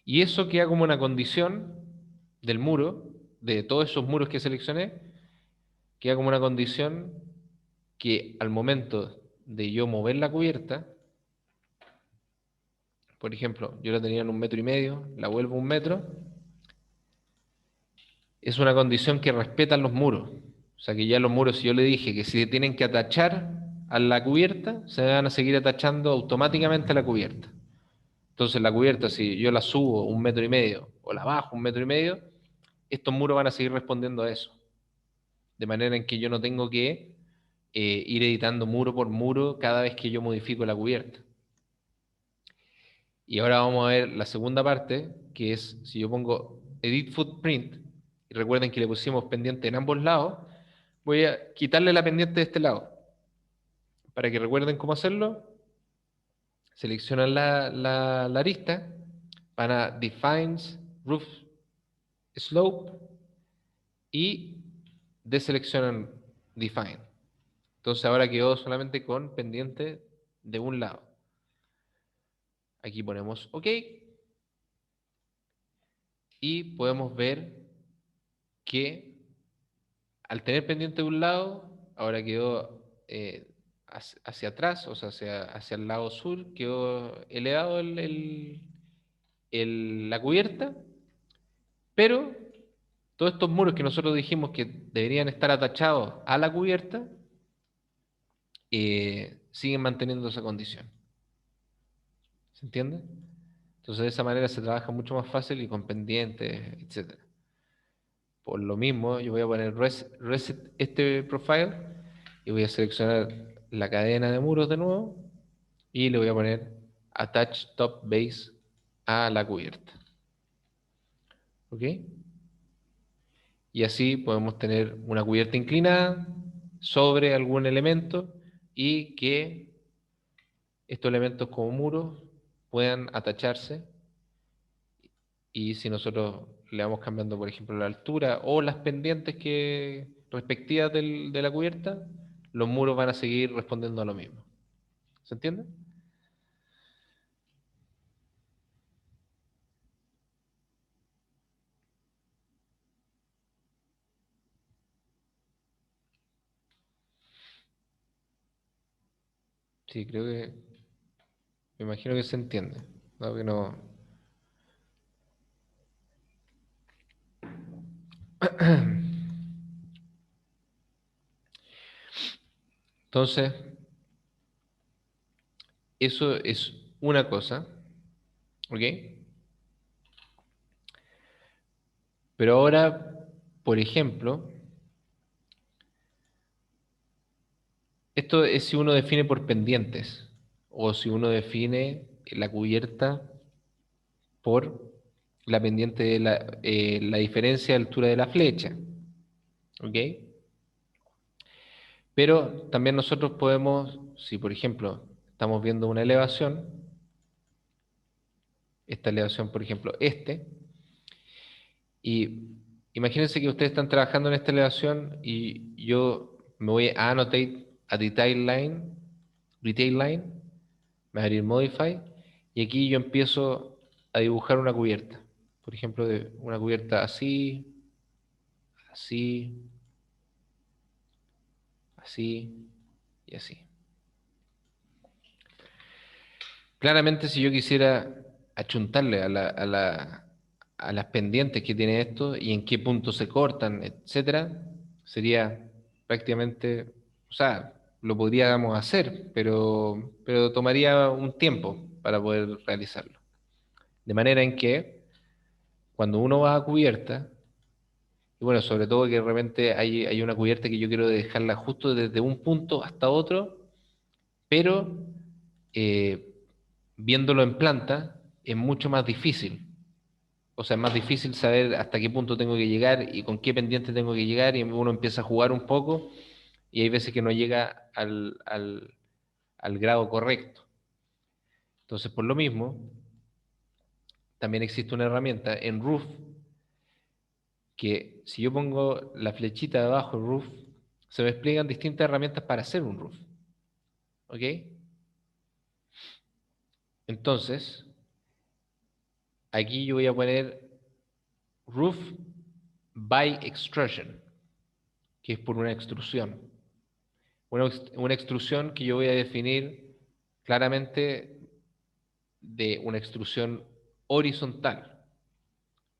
Y eso queda como una condición del muro, de todos esos muros que seleccioné, queda como una condición que al momento de yo mover la cubierta, por ejemplo, yo la tenía en 1,5 metros, la vuelvo 1 metro, es una condición que respetan los muros. O sea que ya los muros, si yo le dije que si tienen que atachar a la cubierta, se van a seguir atachando automáticamente a la cubierta. Entonces la cubierta, si yo la subo 1,5 metros o la bajo 1,5 metros, estos muros van a seguir respondiendo a eso. De manera en que yo no tengo que ir editando muro por muro cada vez que yo modifico la cubierta. Y ahora vamos a ver la segunda parte, que es si yo pongo Edit Footprint, y recuerden que le pusimos pendiente en ambos lados, voy a quitarle la pendiente de este lado. Para que recuerden cómo hacerlo, seleccionan la arista, van a Defines Roof Slope y deseleccionan Define. Entonces ahora quedó solamente con pendiente de un lado. Aquí ponemos OK y podemos ver que al tener pendiente de un lado, ahora quedó hacia atrás, o sea, hacia el lado sur, quedó elevado la cubierta, pero todos estos muros que nosotros dijimos que deberían estar atachados a la cubierta, siguen manteniendo esa condición. ¿Se entiende? Entonces de esa manera se trabaja mucho más fácil y con pendientes, etcétera. Por lo mismo, yo voy a poner reset este profile y voy a seleccionar la cadena de muros de nuevo y le voy a poner attach top base a la cubierta. ¿Ok? Y así podemos tener una cubierta inclinada sobre algún elemento y que estos elementos como muros puedan atacharse, y si nosotros le vamos cambiando, por ejemplo, la altura o las pendientes respectivas de la cubierta, los muros van a seguir respondiendo a lo mismo. ¿Se entiende? Sí, creo que, me imagino que se entiende. ¿No? Que no. Entonces, eso es una cosa, ¿ok? Pero ahora, por ejemplo, esto es si uno define por pendientes o si uno define la cubierta por la pendiente de la diferencia de altura de la flecha, ¿ok? Pero también nosotros podemos, si por ejemplo estamos viendo una elevación, esta elevación, por ejemplo, y imagínense que ustedes están trabajando en esta elevación y yo me voy a annotate a detail line, me voy a abrir modify, y aquí yo empiezo a dibujar una cubierta, por ejemplo, de una cubierta así, así, así y así. Claramente, si yo quisiera achuntarle a las pendientes que tiene esto y en qué punto se cortan, etcétera, sería prácticamente, o sea, lo podríamos hacer, pero tomaría un tiempo para poder realizarlo. De manera en que cuando uno va a cubierta, y bueno, sobre todo que de repente hay una cubierta que yo quiero dejarla justo desde un punto hasta otro, pero eh, viéndolo en planta es mucho más difícil. O sea, es más difícil saber hasta qué punto tengo que llegar y con qué pendiente tengo que llegar, y uno empieza a jugar un poco y hay veces que no llega al grado correcto. Entonces, por lo mismo, también existe una herramienta en Roof que si yo pongo la flechita debajo del roof, se me explican distintas herramientas para hacer un roof. ¿Ok? Entonces, aquí yo voy a poner roof by extrusion, que es por una extrusión. Una extrusión que yo voy a definir claramente de una extrusión horizontal,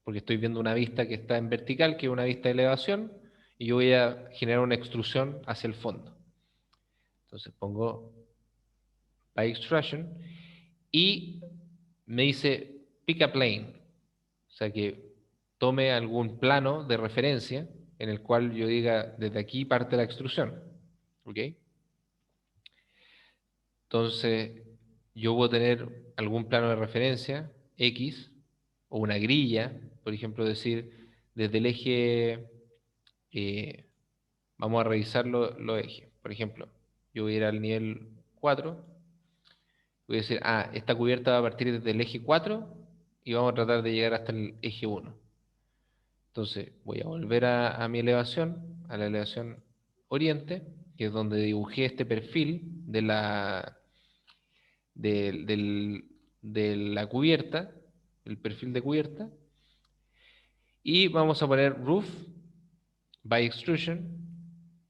porque estoy viendo una vista que está en vertical, que es una vista de elevación, y yo voy a generar una extrusión hacia el fondo. Entonces pongo by extrusion y me dice pick a plane, o sea que tome algún plano de referencia en el cual yo diga desde aquí parte la extrusión. ¿Ok? Entonces, yo voy a tener algún plano de referencia, X, o una grilla, por ejemplo, decir, desde el eje, eh, vamos a revisar los ejes. Por ejemplo, yo voy a ir al nivel 4, voy a decir, esta cubierta va a partir desde el eje 4 y vamos a tratar de llegar hasta el eje 1. Entonces, voy a volver a mi elevación, a la elevación oriente, que es donde dibujé este perfil de la cubierta, el perfil de cubierta, y vamos a poner roof by extrusion,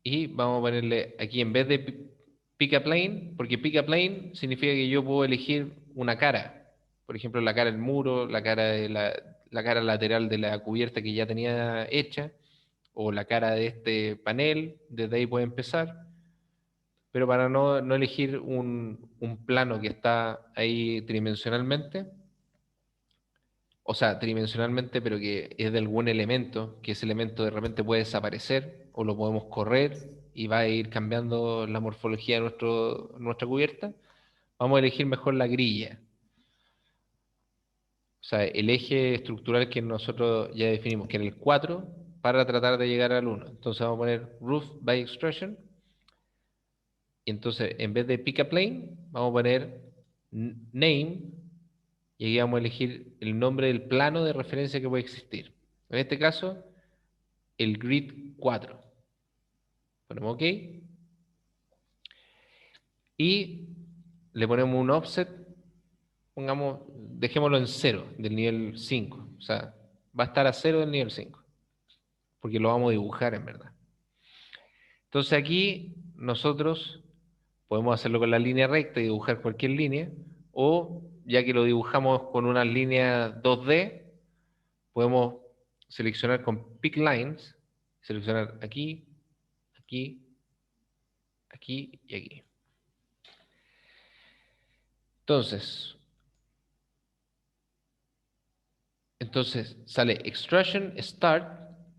y vamos a ponerle aquí en vez de pick a plane, porque pick a plane significa que yo puedo elegir una cara, por ejemplo la cara del muro, la cara lateral de la cubierta que ya tenía hecha, o la cara de este panel, desde ahí puede empezar, pero para no elegir un plano que está ahí tridimensionalmente, o sea, tridimensionalmente, pero que es de algún elemento, que ese elemento de repente puede desaparecer o lo podemos correr y va a ir cambiando la morfología de nuestra cubierta, vamos a elegir mejor la grilla. O sea, el eje estructural que nosotros ya definimos, que era el 4, para tratar de llegar al 1. Entonces vamos a poner roof by extrusion. Y entonces, en vez de pick a plane, vamos a poner name. Y aquí vamos a elegir el nombre del plano de referencia que puede existir. En este caso, el grid 4. Ponemos OK y le ponemos un offset, pongamos, dejémoslo en 0 del nivel 5. O sea, va a estar a 0 del nivel 5, porque lo vamos a dibujar en verdad. Entonces aquí nosotros podemos hacerlo con la línea recta y dibujar cualquier línea, o ya que lo dibujamos con una línea 2D, podemos seleccionar con Pick Lines, seleccionar aquí, aquí, aquí y aquí. Entonces sale Extrusion Start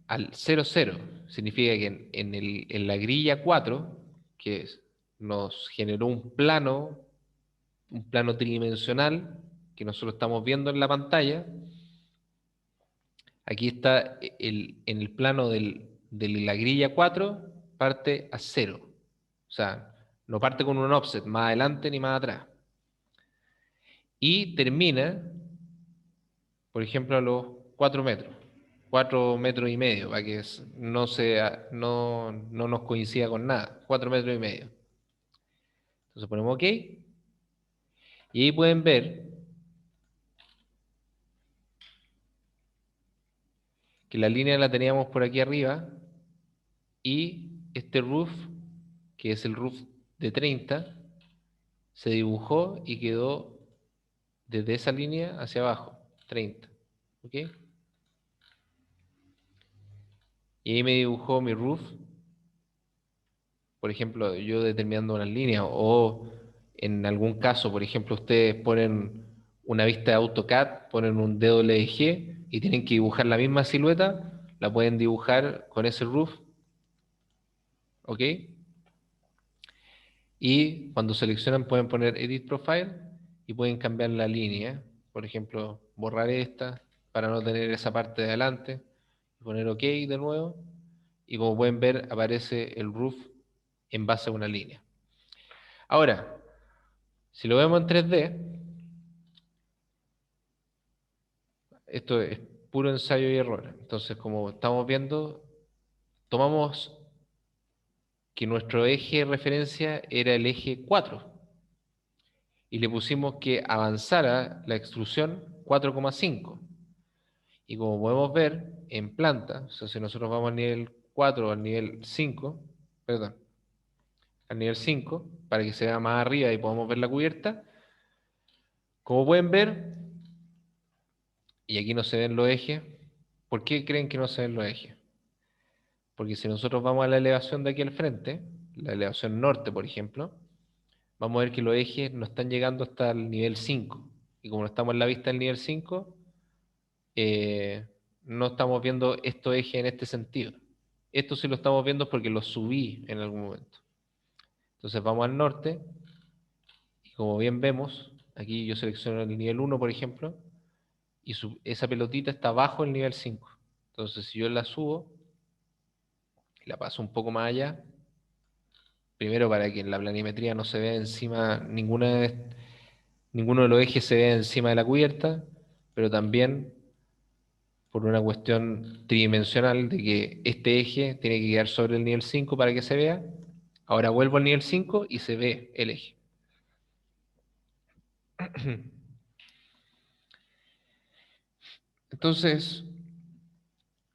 al 0, 0. Significa que en la grilla 4, que nos generó un plano tridimensional que nosotros estamos viendo en la pantalla, aquí está en el plano de la grilla 4, parte a 0. O sea, no parte con un offset más adelante ni más atrás. Y termina, por ejemplo, a los 4 metros. 4,5 metros, para que no nos coincida con nada. 4,5 metros. Entonces ponemos OK. Y ahí pueden ver que la línea la teníamos por aquí arriba y este roof, que es el roof de 30, se dibujó y quedó desde esa línea hacia abajo, 30. ¿Ok? Y ahí me dibujó mi roof, por ejemplo, yo determinando una línea, o en algún caso, por ejemplo, ustedes ponen una vista de AutoCAD, ponen un DWG y tienen que dibujar la misma silueta, la pueden dibujar con ese roof, ¿ok? Y cuando seleccionan pueden poner Edit Profile y pueden cambiar la línea, por ejemplo, borrar esta para no tener esa parte de adelante, poner OK de nuevo, y como pueden ver aparece el roof en base a una línea. Ahora, si lo vemos en 3D, esto es puro ensayo y error. Entonces, como estamos viendo, tomamos que nuestro eje de referencia era el eje 4 y le pusimos que avanzara la extrusión 4,5. Y como podemos ver en planta, o sea, si nosotros vamos al nivel 4 o al nivel 5, perdón, al nivel 5 para que se vea más arriba y podamos ver la cubierta, como pueden ver, y aquí no se ven los ejes, ¿por qué creen que no se ven los ejes? Porque si nosotros vamos a la elevación de aquí al frente, la elevación norte, por ejemplo, vamos a ver que los ejes no están llegando hasta el nivel 5. Y como no estamos en la vista del nivel 5, eh, no estamos viendo estos ejes en este sentido. Esto sí lo estamos viendo porque lo subí en algún momento. Entonces vamos al norte y como bien vemos, aquí yo selecciono el nivel 1, por ejemplo, y esa pelotita está bajo el nivel 5. Entonces si yo la subo, la paso un poco más allá, primero para que en la planimetría no se vea encima, ninguno de los ejes se vea encima de la cubierta, pero también por una cuestión tridimensional de que este eje tiene que quedar sobre el nivel 5 para que se vea. Ahora vuelvo al nivel 5 y se ve el eje. Entonces,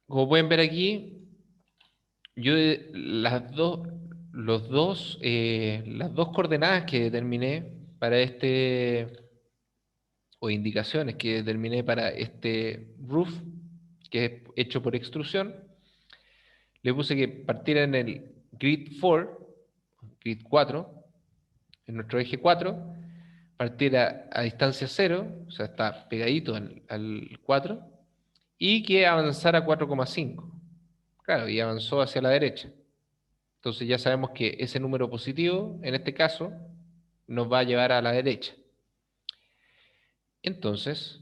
como pueden ver aquí, yo las dos coordenadas que determiné para o indicaciones que determiné para este roof, que es hecho por extrusión, le puse que partiera en el grid 4, en nuestro eje 4, partiera a distancia 0, o sea, está pegadito al 4, y que avanzara a 4,5. Claro, y avanzó hacia la derecha. Entonces ya sabemos que ese número positivo, en este caso, nos va a llevar a la derecha. Entonces,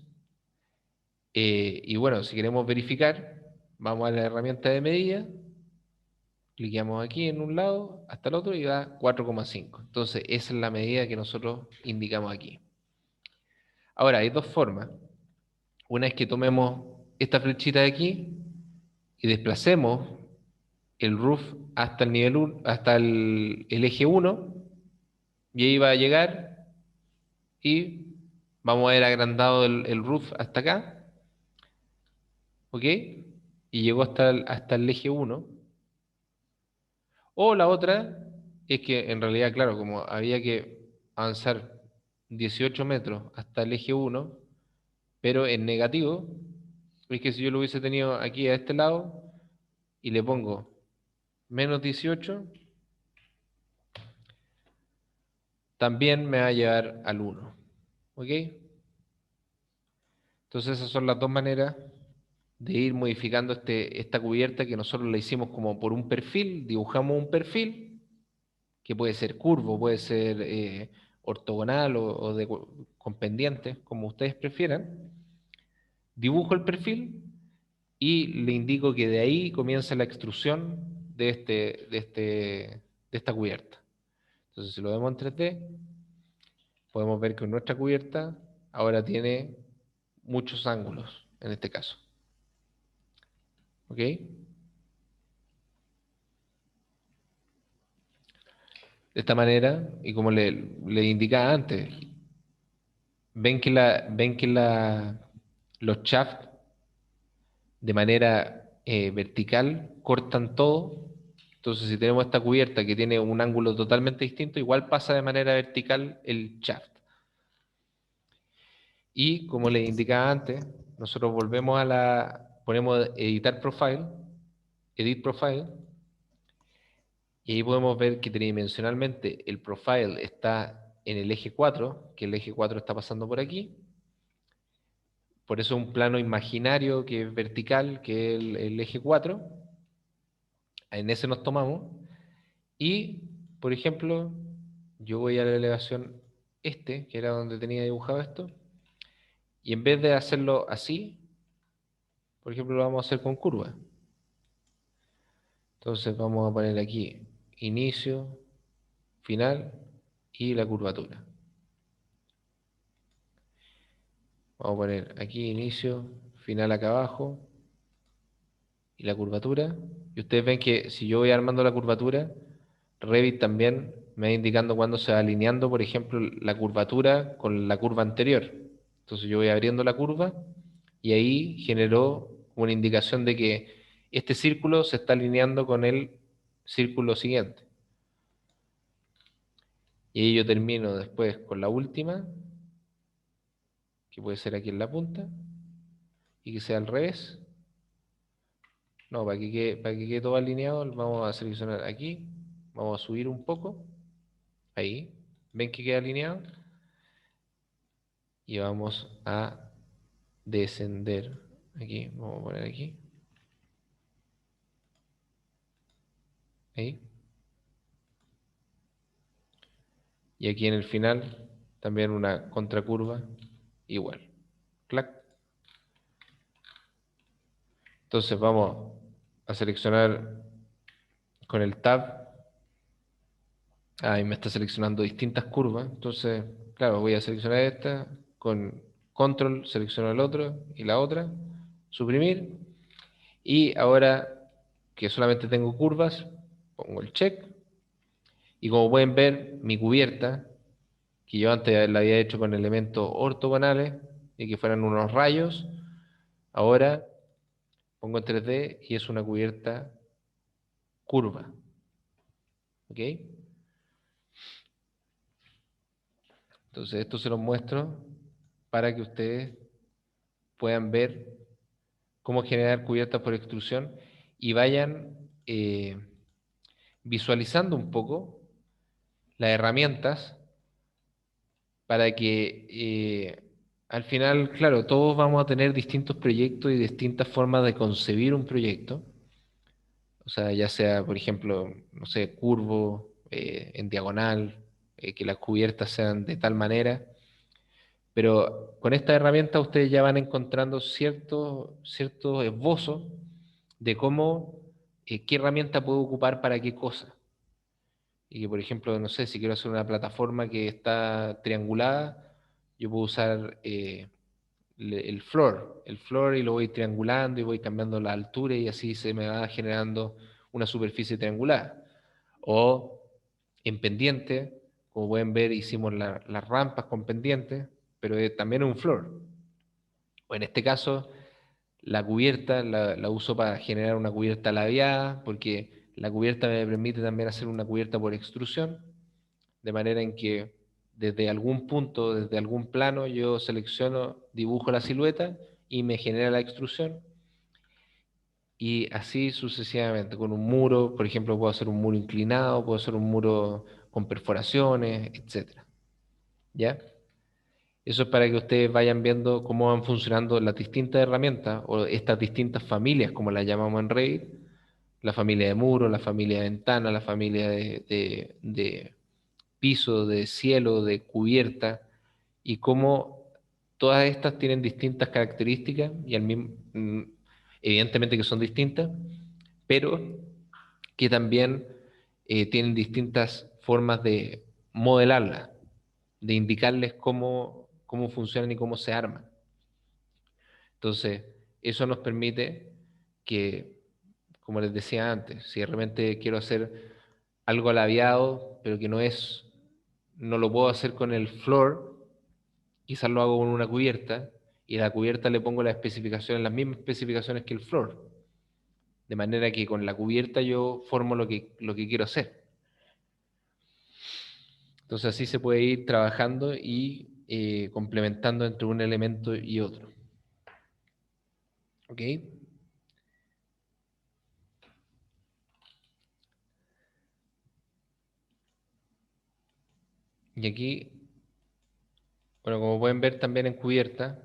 y bueno, si queremos verificar, vamos a la herramienta de medida, cliqueamos aquí en un lado hasta el otro y da 4,5. Entonces, esa es la medida que nosotros indicamos aquí. Ahora, hay dos formas. Una es que tomemos esta flechita de aquí y desplacemos el roof hasta el nivel 1, hasta el eje 1, y ahí va a llegar y vamos a ver agrandado el roof hasta acá, ¿ok? Y llegó hasta el eje 1. O la otra es que en realidad, claro, como había que avanzar 18 metros hasta el eje 1, pero en negativo, es que si yo lo hubiese tenido aquí a este lado y le pongo menos 18, también me va a llevar al 1. ¿Ok? Entonces esas son las dos maneras de ir modificando esta cubierta que nosotros la hicimos como por un perfil, dibujamos un perfil que puede ser curvo, puede ser ortogonal con pendientes, como ustedes prefieran. Dibujo el perfil y le indico que de ahí comienza la extrusión de esta cubierta. Entonces, si lo vemos en 3D, podemos ver que nuestra cubierta ahora tiene muchos ángulos, en este caso. ¿Ok? De esta manera, y como le indicaba antes, los shafts de manera vertical cortan todo. Entonces, si tenemos esta cubierta que tiene un ángulo totalmente distinto, igual pasa de manera vertical el shaft. Y como les indicaba antes, nosotros volvemos ponemos editar profile, edit profile, y ahí podemos ver que tridimensionalmente el profile está en el eje 4, que el eje 4 está pasando por aquí. Por eso un plano imaginario que es vertical, que es el eje 4. En ese nos tomamos. Y, por ejemplo, yo voy a la elevación que era donde tenía dibujado esto, y en vez de hacerlo así, por ejemplo, lo vamos a hacer con curva. Entonces vamos a poner aquí inicio, final y la curvatura. Vamos a poner aquí inicio, final acá abajo y la curvatura. Y ustedes ven que si yo voy armando la curvatura, Revit también me va indicando cuándo se va alineando, por ejemplo, la curvatura con la curva anterior. Entonces yo voy abriendo la curva y ahí generó una indicación de que este círculo se está alineando con el círculo siguiente. Y ahí yo termino después con la última, que puede ser aquí en la punta, y que sea al revés. No, para que quede todo alineado, vamos a seleccionar aquí, vamos a subir un poco, ahí, ven que queda alineado, y vamos a descender, aquí, vamos a poner aquí, ahí, y aquí en el final, también una contracurva, igual, clac. Entonces vamos a seleccionar con el tab. Ahí me está seleccionando distintas curvas. Entonces, claro, voy a seleccionar esta, con control selecciono el otro y la otra, suprimir. Y ahora que solamente tengo curvas, pongo el check. Y como pueden ver, mi cubierta, que yo antes la había hecho con elementos ortogonales y que fueran unos rayos, ahora pongo en 3D y es una cubierta curva. ¿Ok? Entonces, esto se los muestro para que ustedes puedan ver cómo generar cubiertas por extrusión y vayan visualizando un poco las herramientas para que al final, claro, todos vamos a tener distintos proyectos y distintas formas de concebir un proyecto. O sea, ya sea, por ejemplo, no sé, curvo, en diagonal, que las cubiertas sean de tal manera. Pero con esta herramienta ustedes ya van encontrando ciertos esbozos de cómo, qué herramienta puedo ocupar para qué cosa. Y que, por ejemplo, no sé, si quiero hacer una plataforma que está triangulada, yo puedo usar el floor y lo voy triangulando y voy cambiando la altura y así se me va generando una superficie triangular. O en pendiente, como pueden ver, hicimos las rampas con pendientes, pero también un floor. O en este caso, la cubierta la uso para generar una cubierta ladeada, porque la cubierta me permite también hacer una cubierta por extrusión, de manera en que desde algún punto, desde algún plano, yo selecciono, dibujo la silueta y me genera la extrusión. Y así sucesivamente, con un muro, por ejemplo, puedo hacer un muro inclinado, puedo hacer un muro con perforaciones, etcétera. ¿Ya? Eso es para que ustedes vayan viendo cómo van funcionando las distintas herramientas o estas distintas familias, como las llamamos en Revit, la familia de muro, la familia de ventana, la familia de piso, de cielo, de cubierta, y cómo todas estas tienen distintas características y evidentemente que son distintas, pero que también tienen distintas formas de modelarlas, de indicarles cómo funcionan y cómo se arman. Entonces, eso nos permite que, como les decía antes, si de repente quiero hacer algo labiado, pero que no lo puedo hacer con el floor, quizás lo hago con una cubierta, y a la cubierta le pongo las mismas especificaciones que el floor, de manera que con la cubierta yo formo lo que quiero hacer. Entonces así se puede ir trabajando y complementando entre un elemento y otro. ¿Ok? Y aquí, bueno, como pueden ver también en cubierta,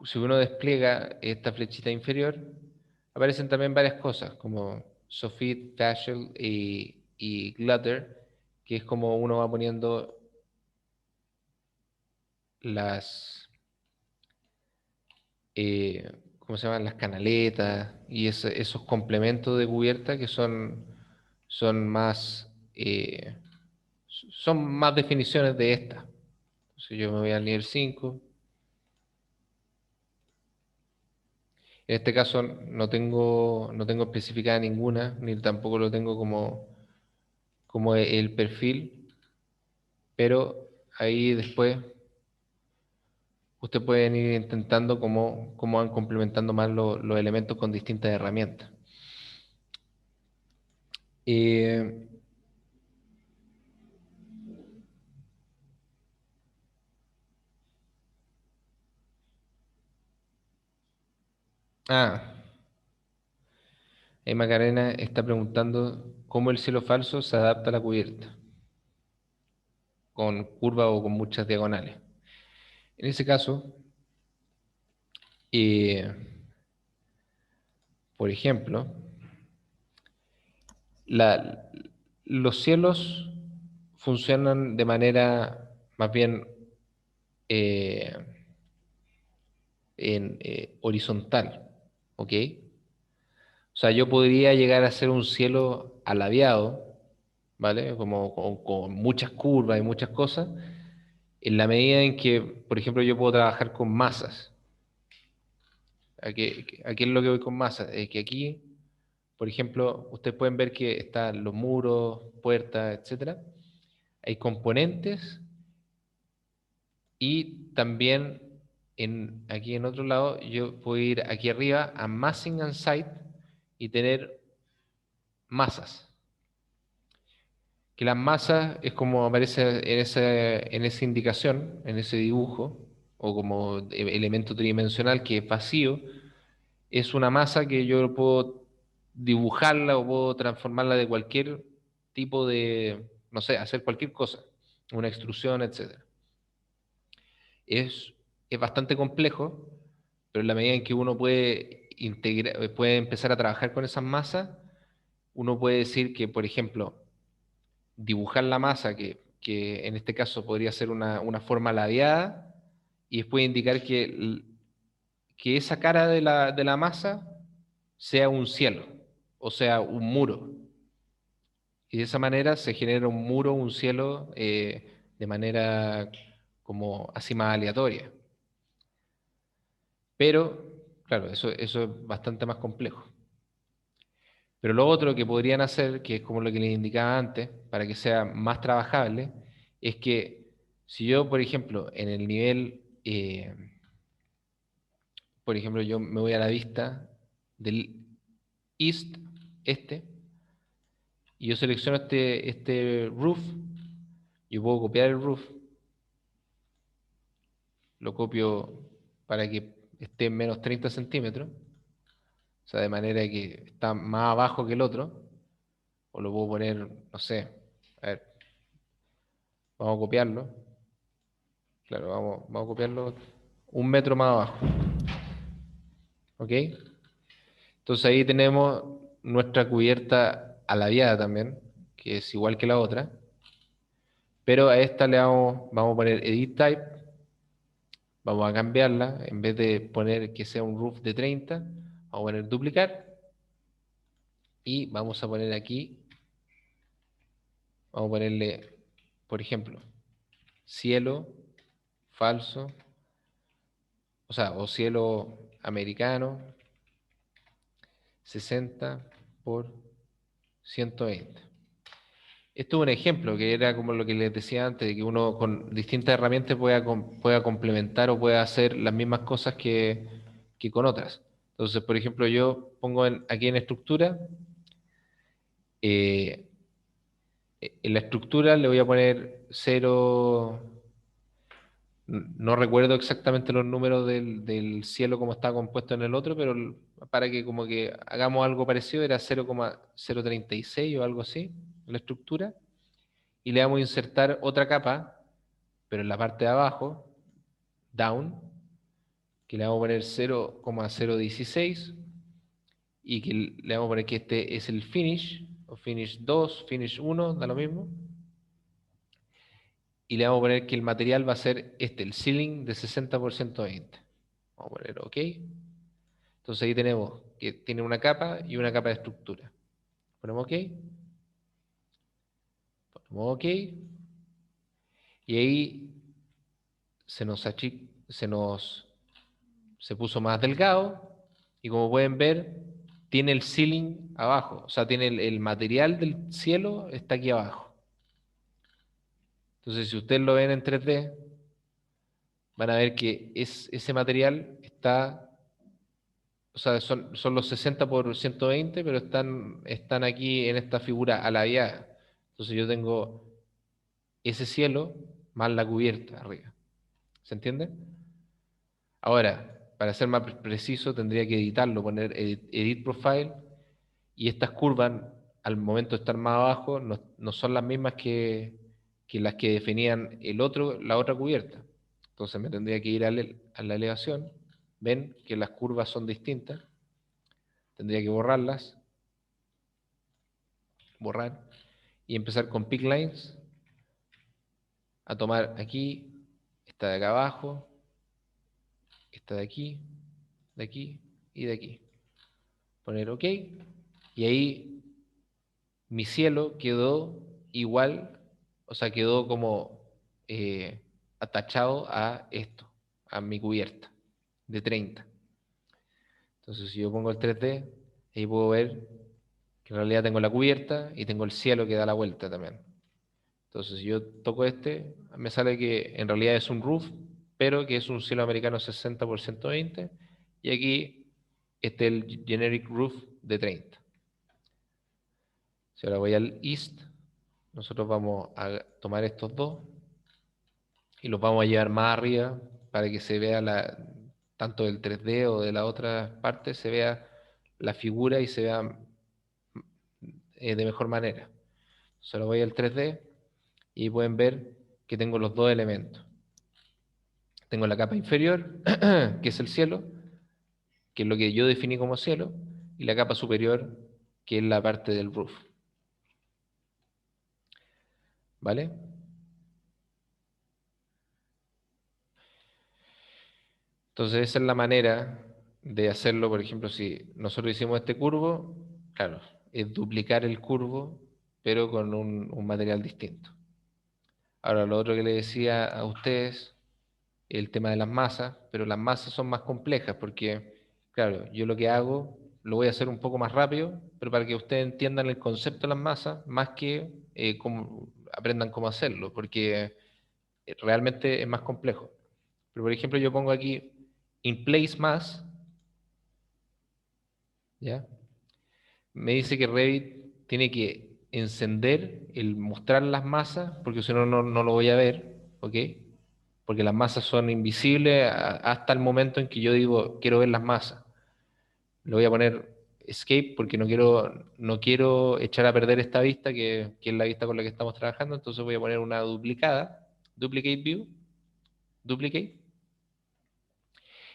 si uno despliega esta flechita inferior, aparecen también varias cosas, como Soffit, Facial y Clutter, que es como uno va poniendo las, ¿cómo se llaman? Las canaletas y esos complementos de cubierta que son más, son más definiciones de esta. Si yo me voy al nivel 5, En este caso no tengo especificada ninguna, ni tampoco lo tengo como el perfil, pero ahí después ustedes pueden ir intentando cómo van complementando más los elementos con distintas herramientas. Eh, ah, ahí Macarena está preguntando cómo el cielo falso se adapta a la cubierta, con curvas o con muchas diagonales. En ese caso, eh, por ejemplo, la- los cielos funcionan de manera más bien eh, horizontal, ¿ok? O sea, yo podría llegar a ser un cielo aladeado, ¿vale? Como con muchas curvas y muchas cosas, en la medida en que, por ejemplo, yo puedo trabajar con masas. Aquí es lo que voy con masas, es que aquí, por ejemplo, ustedes pueden ver que están los muros, puertas, etcétera. Hay componentes y también aquí en otro lado yo puedo ir aquí arriba a Massing and Site y tener masas. Que las masas es como aparece en esa indicación, en ese dibujo, o como elemento tridimensional que es vacío, es una masa que yo puedo dibujarla o puedo transformarla de cualquier tipo de, no sé, hacer cualquier cosa, una extrusión, etcétera. Es bastante complejo, pero en la medida en que uno puede empezar a trabajar con esas masas, uno puede decir que, por ejemplo, dibujar la masa, que en este caso podría ser una forma ladeada, y después indicar que esa cara de la masa sea un cielo, o sea, un muro. Y de esa manera se genera un muro, un cielo, de manera como así más aleatoria. Pero, claro, eso es bastante más complejo. Pero lo otro que podrían hacer, que es como lo que les indicaba antes, para que sea más trabajable, es que si yo, por ejemplo, en el nivel, por ejemplo, yo me voy a la vista del east, este, y yo selecciono este roof, yo puedo copiar el roof, lo copio para que esté en menos 30 centímetros, o sea, de manera que está más abajo que el otro, o lo puedo poner, no sé, a ver, vamos a copiarlo, claro, vamos a copiarlo 1 metro más abajo, ¿ok? Entonces ahí tenemos nuestra cubierta aladeada también, que es igual que la otra, pero a esta vamos a poner Edit Type, vamos a cambiarla, en vez de poner que sea un roof de 30, vamos a poner duplicar, y vamos a poner aquí, vamos a ponerle, por ejemplo, cielo falso, o sea, o cielo americano, 60 por 120. Esto es un ejemplo que era como lo que les decía antes, de que uno con distintas herramientas pueda complementar o pueda hacer las mismas cosas que con otras. Entonces, por ejemplo, yo pongo aquí en estructura, eh, en la estructura le voy a poner 0. No recuerdo exactamente los números del cielo como estaba compuesto en el otro, pero para que como que hagamos algo parecido era 0,036 o algo así, la estructura, y le vamos a insertar otra capa, pero en la parte de abajo, down, que le vamos a poner 0,016 y que le vamos a poner que este es el finish, o finish 2, finish 1, da lo mismo, y le vamos a poner que el material va a ser el ceiling de 60 por 120. Vamos a poner OK. Entonces ahí tenemos que tiene una capa y una capa de estructura. Ponemos OK, ponemos OK, y ahí se nos se puso más delgado Y como pueden ver, tiene el ceiling abajo, o sea, tiene el material del cielo está aquí abajo. Entonces, si ustedes lo ven en 3D, van a ver que ese material está, o sea, son los 60 por 120, pero están aquí en esta figura aladeada. Entonces yo tengo ese cielo más la cubierta arriba. ¿Se entiende? Ahora, para ser más preciso, tendría que editarlo, poner edit profile, y estas curvas, al momento de estar más abajo, no son las mismas que las que definían la otra cubierta. Entonces me tendría que ir a la elevación. Ven que las curvas son distintas. Tendría que borrarlas, borrar, y empezar con pick lines, a tomar aquí, esta de acá abajo, esta de aquí y de aquí. Poner OK, y ahí mi cielo quedó igual, o sea, quedó como atachado a esto, a mi cubierta de 30. Entonces, si yo pongo el 3D, ahí puedo ver que en realidad tengo la cubierta y tengo el cielo que da la vuelta también. Entonces, si yo toco este, me sale que en realidad es un roof, pero que es un cielo americano 60 por 120, y aquí este es el generic roof de 30. Si ahora voy al east, nosotros vamos a tomar estos dos y los vamos a llevar más arriba para que se vea tanto del 3D o de la otra parte, se vea la figura y se vea de mejor manera. Solo voy al 3D y pueden ver que tengo los dos elementos. Tengo la capa inferior, que es el cielo, que es lo que yo definí como cielo, y la capa superior, que es la parte del roof. ¿Vale? Entonces esa es la manera de hacerlo. Por ejemplo, si nosotros hicimos este curvo, claro, es duplicar el curvo, pero con un material distinto. Ahora, lo otro que le decía a ustedes, el tema de las masas, pero las masas son más complejas porque, claro, yo lo que hago lo voy a hacer un poco más rápido, pero para que ustedes entiendan el concepto de las masas, más que aprendan cómo hacerlo, porque realmente es más complejo. Pero, por ejemplo, yo pongo aquí in place mass, ¿ya? Me dice que Revit tiene que encender el mostrar las masas, porque si no, no lo voy a ver, ¿ok? Porque las masas son invisibles hasta el momento en que yo digo, quiero ver las masas. Le voy a poner escape porque no quiero echar a perder esta vista, que es la vista con la que estamos trabajando, entonces voy a poner una duplicada, duplicate view, duplicate,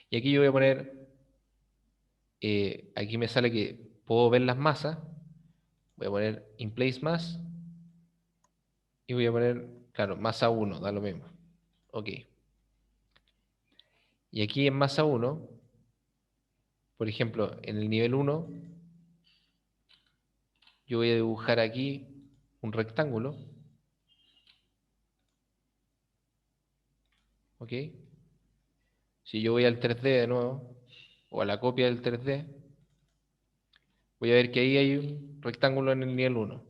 y aquí yo voy a poner, aquí me sale que puedo ver las masas, voy a poner in place mass, y voy a poner, claro, masa 1, da lo mismo. Ok. Y aquí en masa 1, por ejemplo, en el nivel 1, yo voy a dibujar aquí un rectángulo. Ok. Si yo voy al 3D de nuevo, o a la copia del 3D, voy a ver que ahí hay un rectángulo en el nivel 1.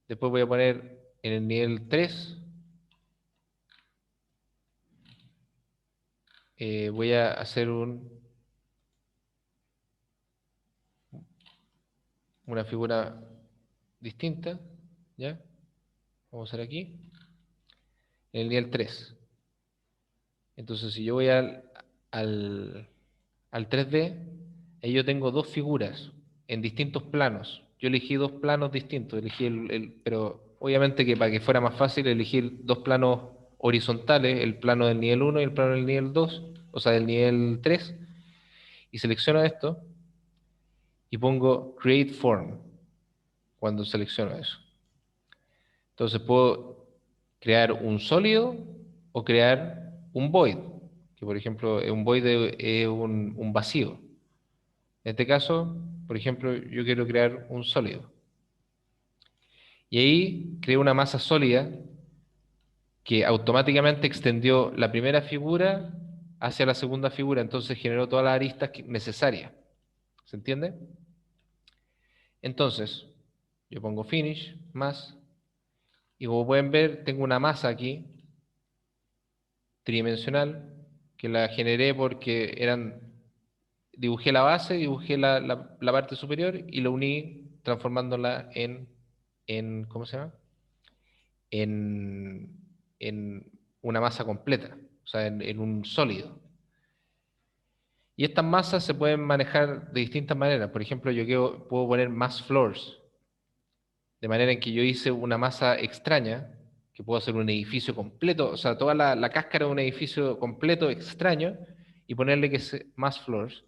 Después voy a poner en el nivel 3, voy a hacer una figura distinta, ¿ya? Vamos a hacer aquí, en el nivel 3. Entonces, si yo voy al 3D, ahí yo tengo dos figuras en distintos planos. Yo elegí dos planos distintos, pero obviamente que para que fuera más fácil elegir dos planos horizontales, el plano del nivel 1 y el plano del nivel 2, o sea, del nivel 3, y selecciono esto y pongo Create Form cuando selecciono eso. Entonces puedo crear un sólido o crear un void, que por ejemplo un void es un vacío. En este caso, por ejemplo, yo quiero crear un sólido. Y ahí creo una masa sólida que automáticamente extendió la primera figura hacia la segunda figura, entonces generó todas las aristas necesarias. ¿Se entiende? Entonces, yo pongo finish, más, y como pueden ver, tengo una masa aquí, tridimensional, que la generé porque dibujé la base, dibujé la parte superior y lo uní transformándola ¿cómo se llama? En, en una masa completa, o sea, en un sólido. Y estas masas se pueden manejar de distintas maneras. Por ejemplo, puedo poner más floors, de manera en que yo hice una masa extraña, que puedo hacer un edificio completo, o sea, toda la cáscara de un edificio completo extraño, y ponerle que es más floors,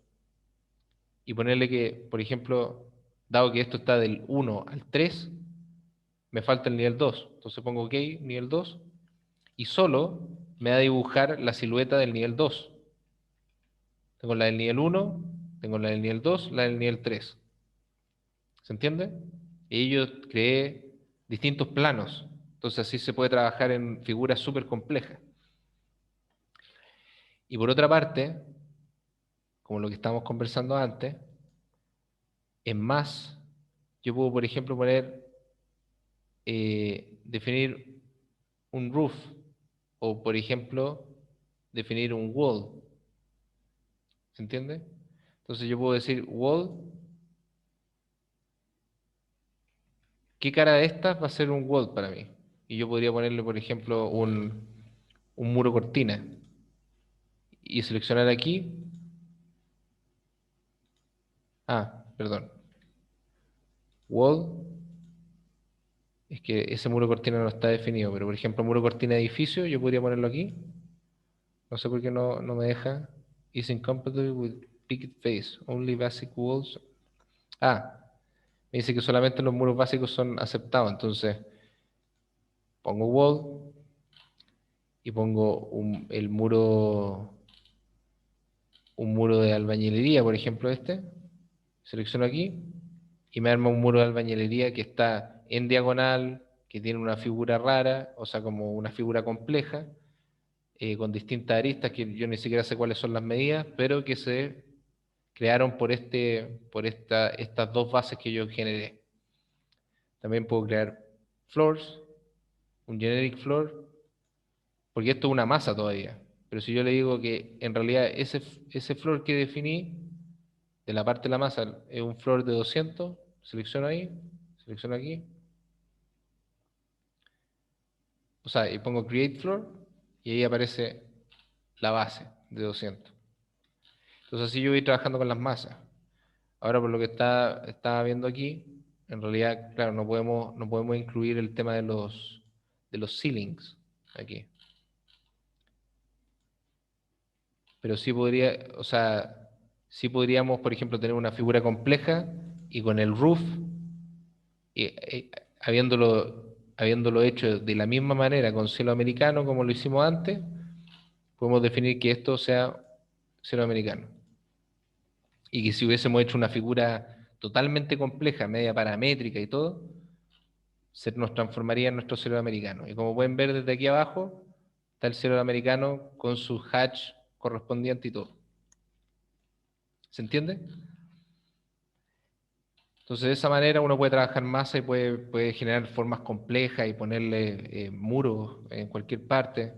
y ponerle que, por ejemplo, dado que esto está del 1 al 3, me falta el nivel 2. Entonces pongo OK, nivel 2, y solo me va a dibujar la silueta del nivel 2. Tengo la del nivel 1, tengo la del nivel 2, la del nivel 3. ¿Se entiende? Y yo creé distintos planos. Entonces así se puede trabajar en figuras súper complejas. Y por otra parte, como lo que estábamos conversando antes, en más, yo puedo, por ejemplo, definir un roof o, por ejemplo, definir un wall. ¿Se entiende? Entonces yo puedo decir wall. ¿Qué cara de estas va a ser un wall para mí? Y yo podría ponerle, por ejemplo, un muro cortina y seleccionar aquí. Perdón. Wall. Es que ese muro cortina no está definido, pero por ejemplo, muro cortina de edificio, yo podría ponerlo aquí. No sé por qué no me deja. Is incompatible with picket face. Only basic walls. Me dice que solamente los muros básicos son aceptados. Entonces, pongo wall y pongo un muro de albañilería, por ejemplo, este. Selecciono aquí y me arma un muro de albañilería que está en diagonal, que tiene una figura rara, o sea, como una figura compleja, con distintas aristas que yo ni siquiera sé cuáles son las medidas, pero que se crearon estas dos bases que yo generé. También puedo crear floors, un generic floor, porque esto es una masa todavía. Pero si yo le digo que en realidad ese floor que definí de la parte de la masa es un floor de 200, selecciono ahí, selecciono aquí, o sea, y pongo create floor y ahí aparece la base de 200. Entonces así yo voy trabajando con las masas. Ahora por lo que estaba viendo aquí, en realidad, claro, no podemos incluir el tema de los ceilings aquí. Pero sí o sea, sí podríamos, por ejemplo, tener una figura compleja y con el roof, habiéndolo hecho de la misma manera con cielo americano como lo hicimos antes, podemos definir que esto sea cielo americano. Y que si hubiésemos hecho una figura totalmente compleja, media paramétrica y todo, se nos transformaría en nuestro cielo americano. Y como pueden ver desde aquí abajo, está el cielo americano con su hatch correspondiente y todo. ¿Se entiende? Entonces, de esa manera uno puede trabajar masa y puede generar formas complejas y ponerle muros en cualquier parte.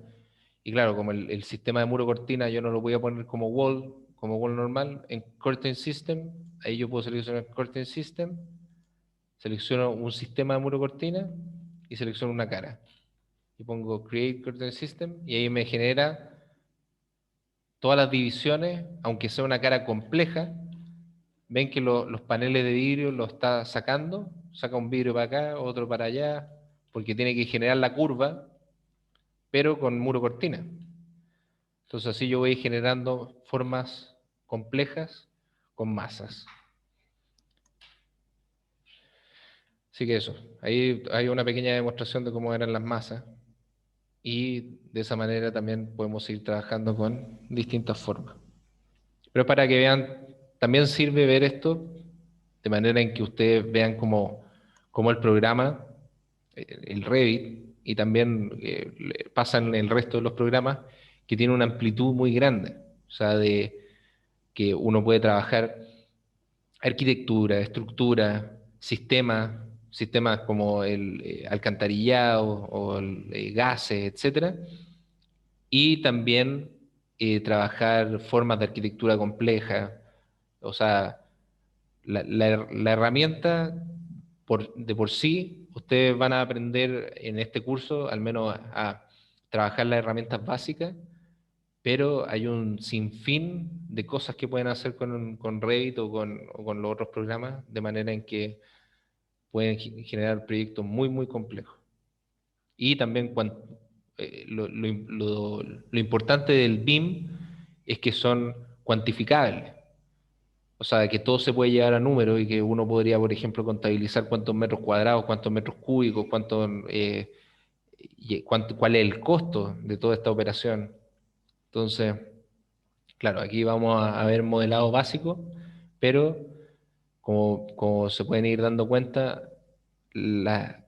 Y claro, como el sistema de muro cortina yo no lo voy a poner como wall normal, en Curtain System, ahí yo puedo seleccionar Curtain System, selecciono un sistema de muro cortina y selecciono una cara. Y pongo Create Curtain System y ahí me genera todas las divisiones, aunque sea una cara compleja. Ven que los paneles de vidrio lo está sacando, saca un vidrio para acá, otro para allá, porque tiene que generar la curva, pero con muro cortina. Entonces así yo voy generando formas complejas con masas. Así que eso, ahí hay una pequeña demostración de cómo eran las masas y de esa manera también podemos ir trabajando con distintas formas. Pero para que vean, también sirve ver esto de manera en que ustedes vean cómo el programa, el Revit, y también pasa en el resto de los programas, que tiene una amplitud muy grande. O sea, de que uno puede trabajar arquitectura, estructura, sistemas como el alcantarillado o el, gases, etcétera, y también trabajar formas de arquitectura compleja. O sea, la herramienta de por sí, ustedes van a aprender en este curso al menos a trabajar las herramientas básicas, pero hay un sinfín de cosas que pueden hacer con Revit o con los otros programas, de manera en que pueden generar proyectos muy, muy complejos. Y también lo importante del BIM es que son cuantificables. O sea, que todo se puede llevar a números y que uno podría, por ejemplo, contabilizar cuántos metros cuadrados, cuántos metros cúbicos, cuál es el costo de toda esta operación. Entonces, claro, aquí vamos a ver modelado básico, pero como se pueden ir dando cuenta, la,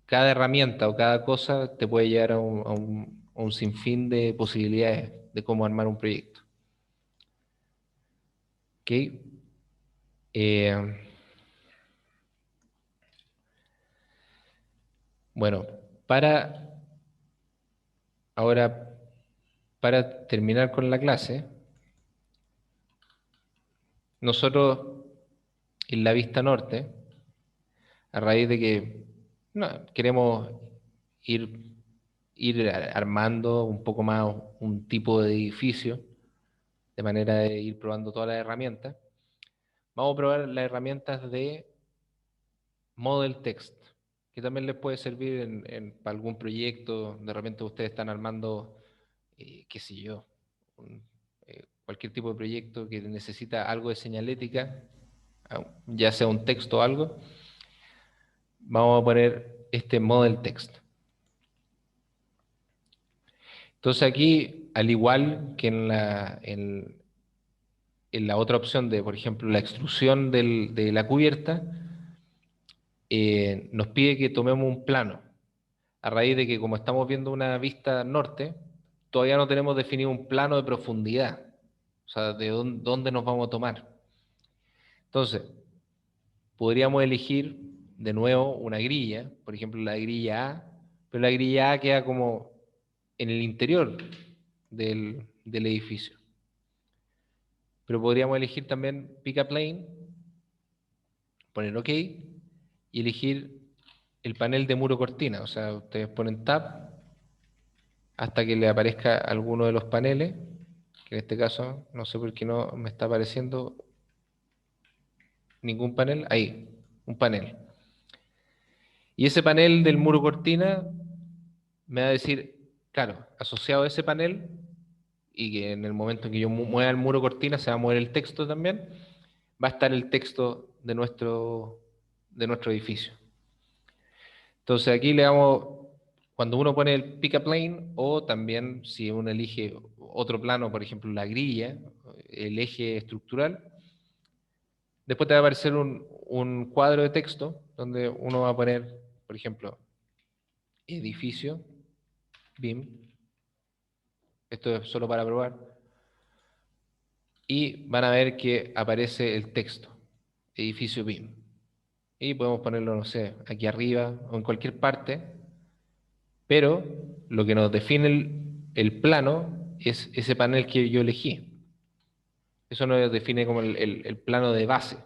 cada herramienta o cada cosa te puede llevar a un sinfín de posibilidades de cómo armar un proyecto. ¿Ok? Eh, bueno, para ahora, para terminar con la clase, nosotros en la vista norte, a raíz de que no, queremos ir, ir armando un poco más un tipo de edificio, de manera de ir probando todas las herramientas, vamos a probar las herramientas de Model Text, que también les puede servir para algún proyecto. De repente ustedes están armando, qué sé yo, cualquier tipo de proyecto que necesita algo de señalética, ya sea un texto o algo. Vamos a poner este Model Text. Entonces aquí, al igual que en la otra opción de, por ejemplo, la extrusión de la cubierta, nos pide que tomemos un plano, a raíz de que como estamos viendo una vista norte, todavía no tenemos definido un plano de profundidad, o sea, de dónde nos vamos a tomar. Entonces, podríamos elegir de nuevo una grilla, por ejemplo la grilla A, pero la grilla A queda como en el interior del edificio. Pero podríamos elegir también Pick a Plane, poner OK y elegir el panel de muro cortina. O sea, ustedes ponen Tab hasta que le aparezca alguno de los paneles, que en este caso no sé por qué no me está apareciendo ningún panel. Ahí, un panel. Y ese panel del muro cortina me va a decir, claro, asociado a ese panel, y que en el momento en que yo mueva el muro cortina se va a mover el texto también, va a estar el texto de nuestro edificio. Entonces aquí le damos, cuando uno pone el pick a plane, o también si uno elige otro plano, por ejemplo la grilla, el eje estructural, después te va a aparecer un cuadro de texto donde uno va a poner, por ejemplo, edificio, BIM, esto es solo para probar, y van a ver que aparece el texto, edificio BIM. Y podemos ponerlo, no sé, aquí arriba o en cualquier parte, pero lo que nos define el plano es ese panel que yo elegí. Eso nos define como el plano de base.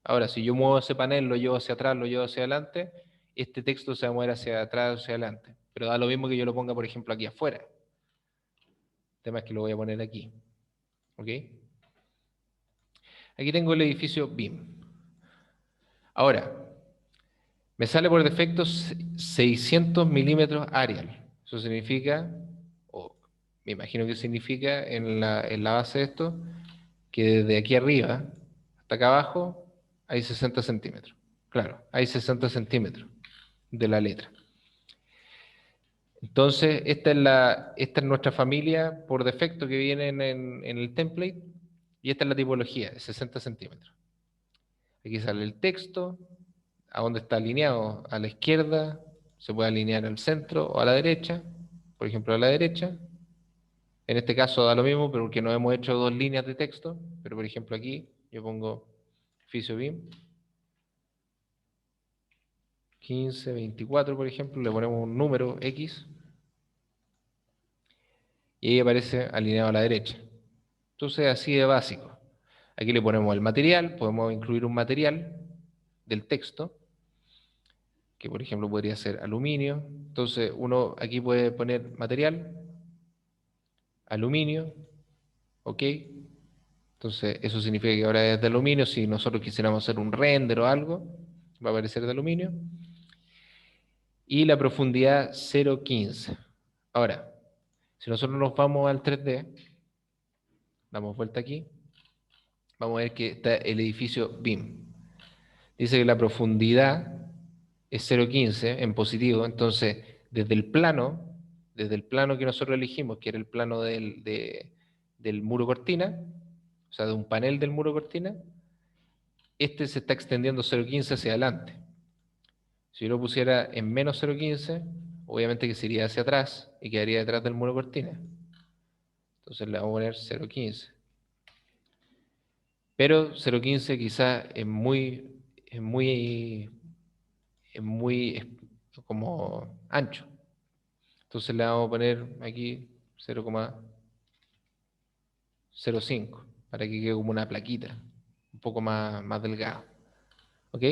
Ahora, si yo muevo ese panel, lo llevo hacia atrás, lo llevo hacia adelante, este texto se va a mover hacia atrás, hacia adelante. Pero da lo mismo que yo lo ponga, por ejemplo, aquí afuera. El tema es que lo voy a poner aquí. ¿Ok? Aquí tengo el edificio BIM. Ahora, me sale por defecto 600 milímetros Arial. Eso significa, o me imagino que significa en la base de esto, que desde aquí arriba hasta acá abajo hay 60 centímetros. Claro, hay 60 centímetros de la letra. Entonces, esta es nuestra familia por defecto que viene en el template, y esta es la tipología de 60 centímetros. Aquí sale el texto, a dónde está alineado, a la izquierda, se puede alinear al centro o a la derecha, por ejemplo a la derecha, En este caso da lo mismo, pero porque no hemos hecho dos líneas de texto. Pero por ejemplo aquí yo pongo edificio BIM 1524, por ejemplo, le ponemos un número X y ahí aparece alineado a la derecha. Entonces así de básico. Aquí le ponemos el material, podemos incluir un material del texto, que por ejemplo podría ser aluminio. Entonces uno aquí puede poner material, aluminio, ok. Entonces eso significa que ahora es de aluminio. Si nosotros quisiéramos hacer un render o algo, va a aparecer de aluminio. Y la profundidad 0.15. Ahora, si nosotros nos vamos al 3D, damos vuelta aquí, vamos a ver que está el edificio BIM. Dice que la profundidad es 0.15 en positivo. Entonces desde el plano que nosotros elegimos, que era el plano del muro cortina, o sea, de un panel del muro cortina, este se está extendiendo 0.15 hacia adelante. Si yo lo pusiera en menos 0.15, obviamente que se iría hacia atrás y quedaría detrás del muro cortina. Entonces le vamos a poner 0.15. Pero 0.15 quizás es muy como ancho. Entonces le vamos a poner aquí 0.05 para que quede como una plaquita, un poco más delgada. ¿Ok?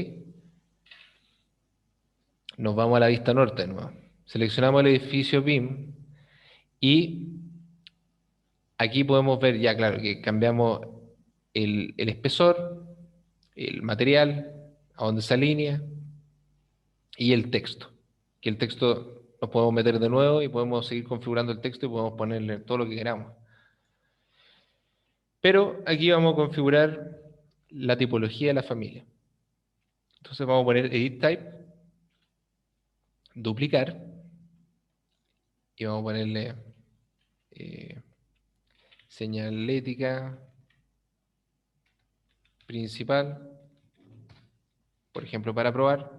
Nos vamos a la vista norte de nuevo. Seleccionamos el edificio BIM y aquí podemos ver ya, claro, que cambiamos el espesor, el material, a dónde se alinea y el texto. Que el texto nos podemos meter de nuevo y podemos seguir configurando el texto y podemos ponerle todo lo que queramos. Pero aquí vamos a configurar la tipología de la familia. Entonces vamos a poner Edit Type, duplicar, y vamos a ponerle eh, señalética principal, por ejemplo, para probar.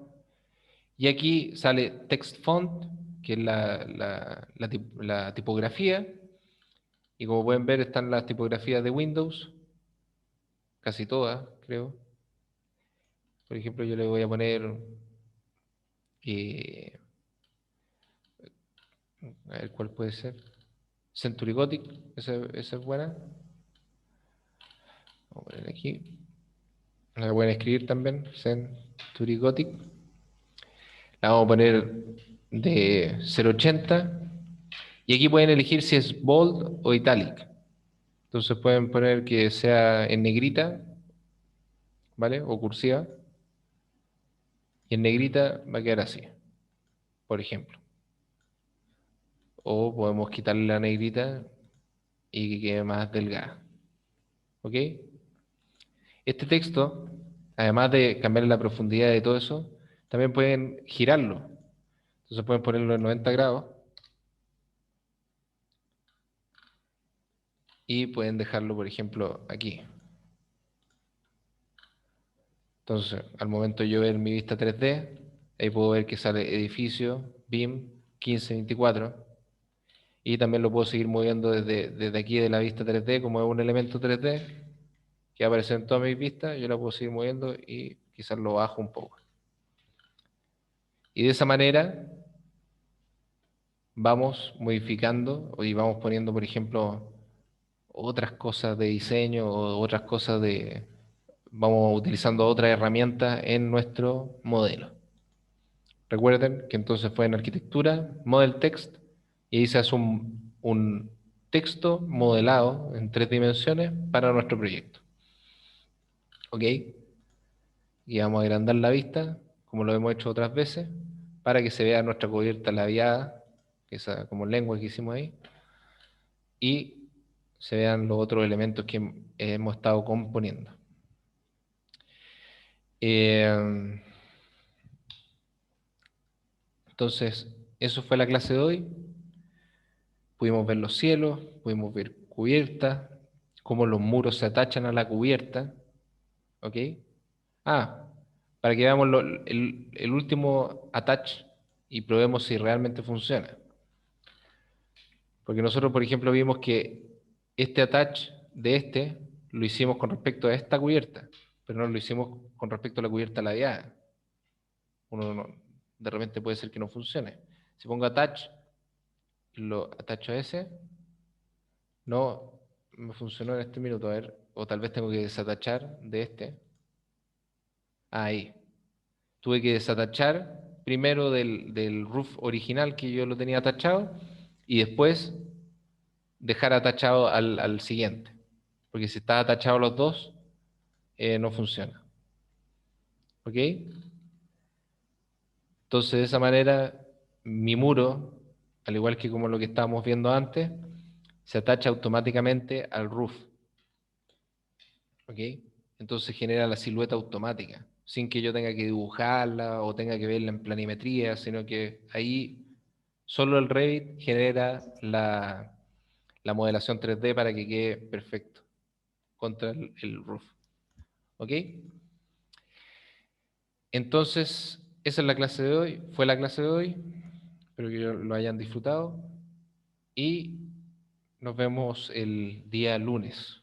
Y aquí sale Text Font, que es la tipografía. Y como pueden ver, están las tipografías de Windows, casi todas, creo. Por ejemplo, yo le voy a poner, eh, a ver cuál puede ser. Century Gothic, esa es buena. Vamos a poner aquí. La pueden escribir también, Century Gothic. La vamos a poner de 0.80. Y aquí pueden elegir si es bold o italic. Entonces pueden poner que sea en negrita, ¿vale? O cursiva. Y en negrita va a quedar así, por ejemplo. O podemos quitarle la negrita y que quede más delgada. ¿Ok? Este texto, además de cambiarle la profundidad de todo eso, también pueden girarlo. Entonces pueden ponerlo en 90 grados y pueden dejarlo, por ejemplo, aquí. Entonces, al momento de yo ver mi vista 3D, ahí puedo ver que sale edificio, BIM 1524, y también lo puedo seguir moviendo desde aquí de la vista 3D, como es un elemento 3D que aparece en todas mis vistas, yo la puedo seguir moviendo y quizás lo bajo un poco. Y de esa manera vamos modificando y vamos poniendo, por ejemplo, otras cosas de diseño o otras cosas vamos utilizando otras herramientas en nuestro modelo. Recuerden que entonces fue en arquitectura, model text, y ahí se hace un texto modelado en 3 dimensiones para nuestro proyecto. ¿Ok? Y vamos a agrandar la vista, como lo hemos hecho otras veces, para que se vea nuestra cubierta labiada, esa como lengua que hicimos ahí, y se vean los otros elementos que hemos estado componiendo. Eh, entonces, eso fue la clase de hoy. Pudimos ver los cielos, pudimos ver cubiertas, cómo los muros se atachan a la cubierta. ¿Ok? Ah, para que veamos el último attach y probemos si realmente funciona. Porque nosotros, por ejemplo, vimos que este attach de este lo hicimos con respecto a esta cubierta, pero no lo hicimos con respecto a la cubierta ladeada. De repente puede ser que no funcione. Si pongo attach, lo atacho a ese, no me funcionó en este minuto, a ver, o tal vez tengo que desatachar de este. Ahí. Tuve que desatachar primero del roof original que yo lo tenía atachado y después dejar atachado al siguiente. Porque si está atachado los dos, no funciona. ¿Ok? Entonces, de esa manera, mi muro, al igual que como lo que estábamos viendo antes, se atacha automáticamente al roof. ¿Ok? Entonces genera la silueta automática, sin que yo tenga que dibujarla o tenga que verla en planimetría, sino que ahí solo el Revit genera la modelación 3D para que quede perfecto contra el roof. ¿Ok? Entonces, esa es la clase de hoy, fue la clase de hoy, espero que lo hayan disfrutado y nos vemos el día lunes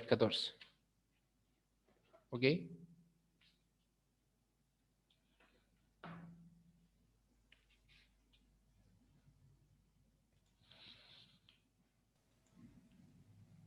14. ¿Ok?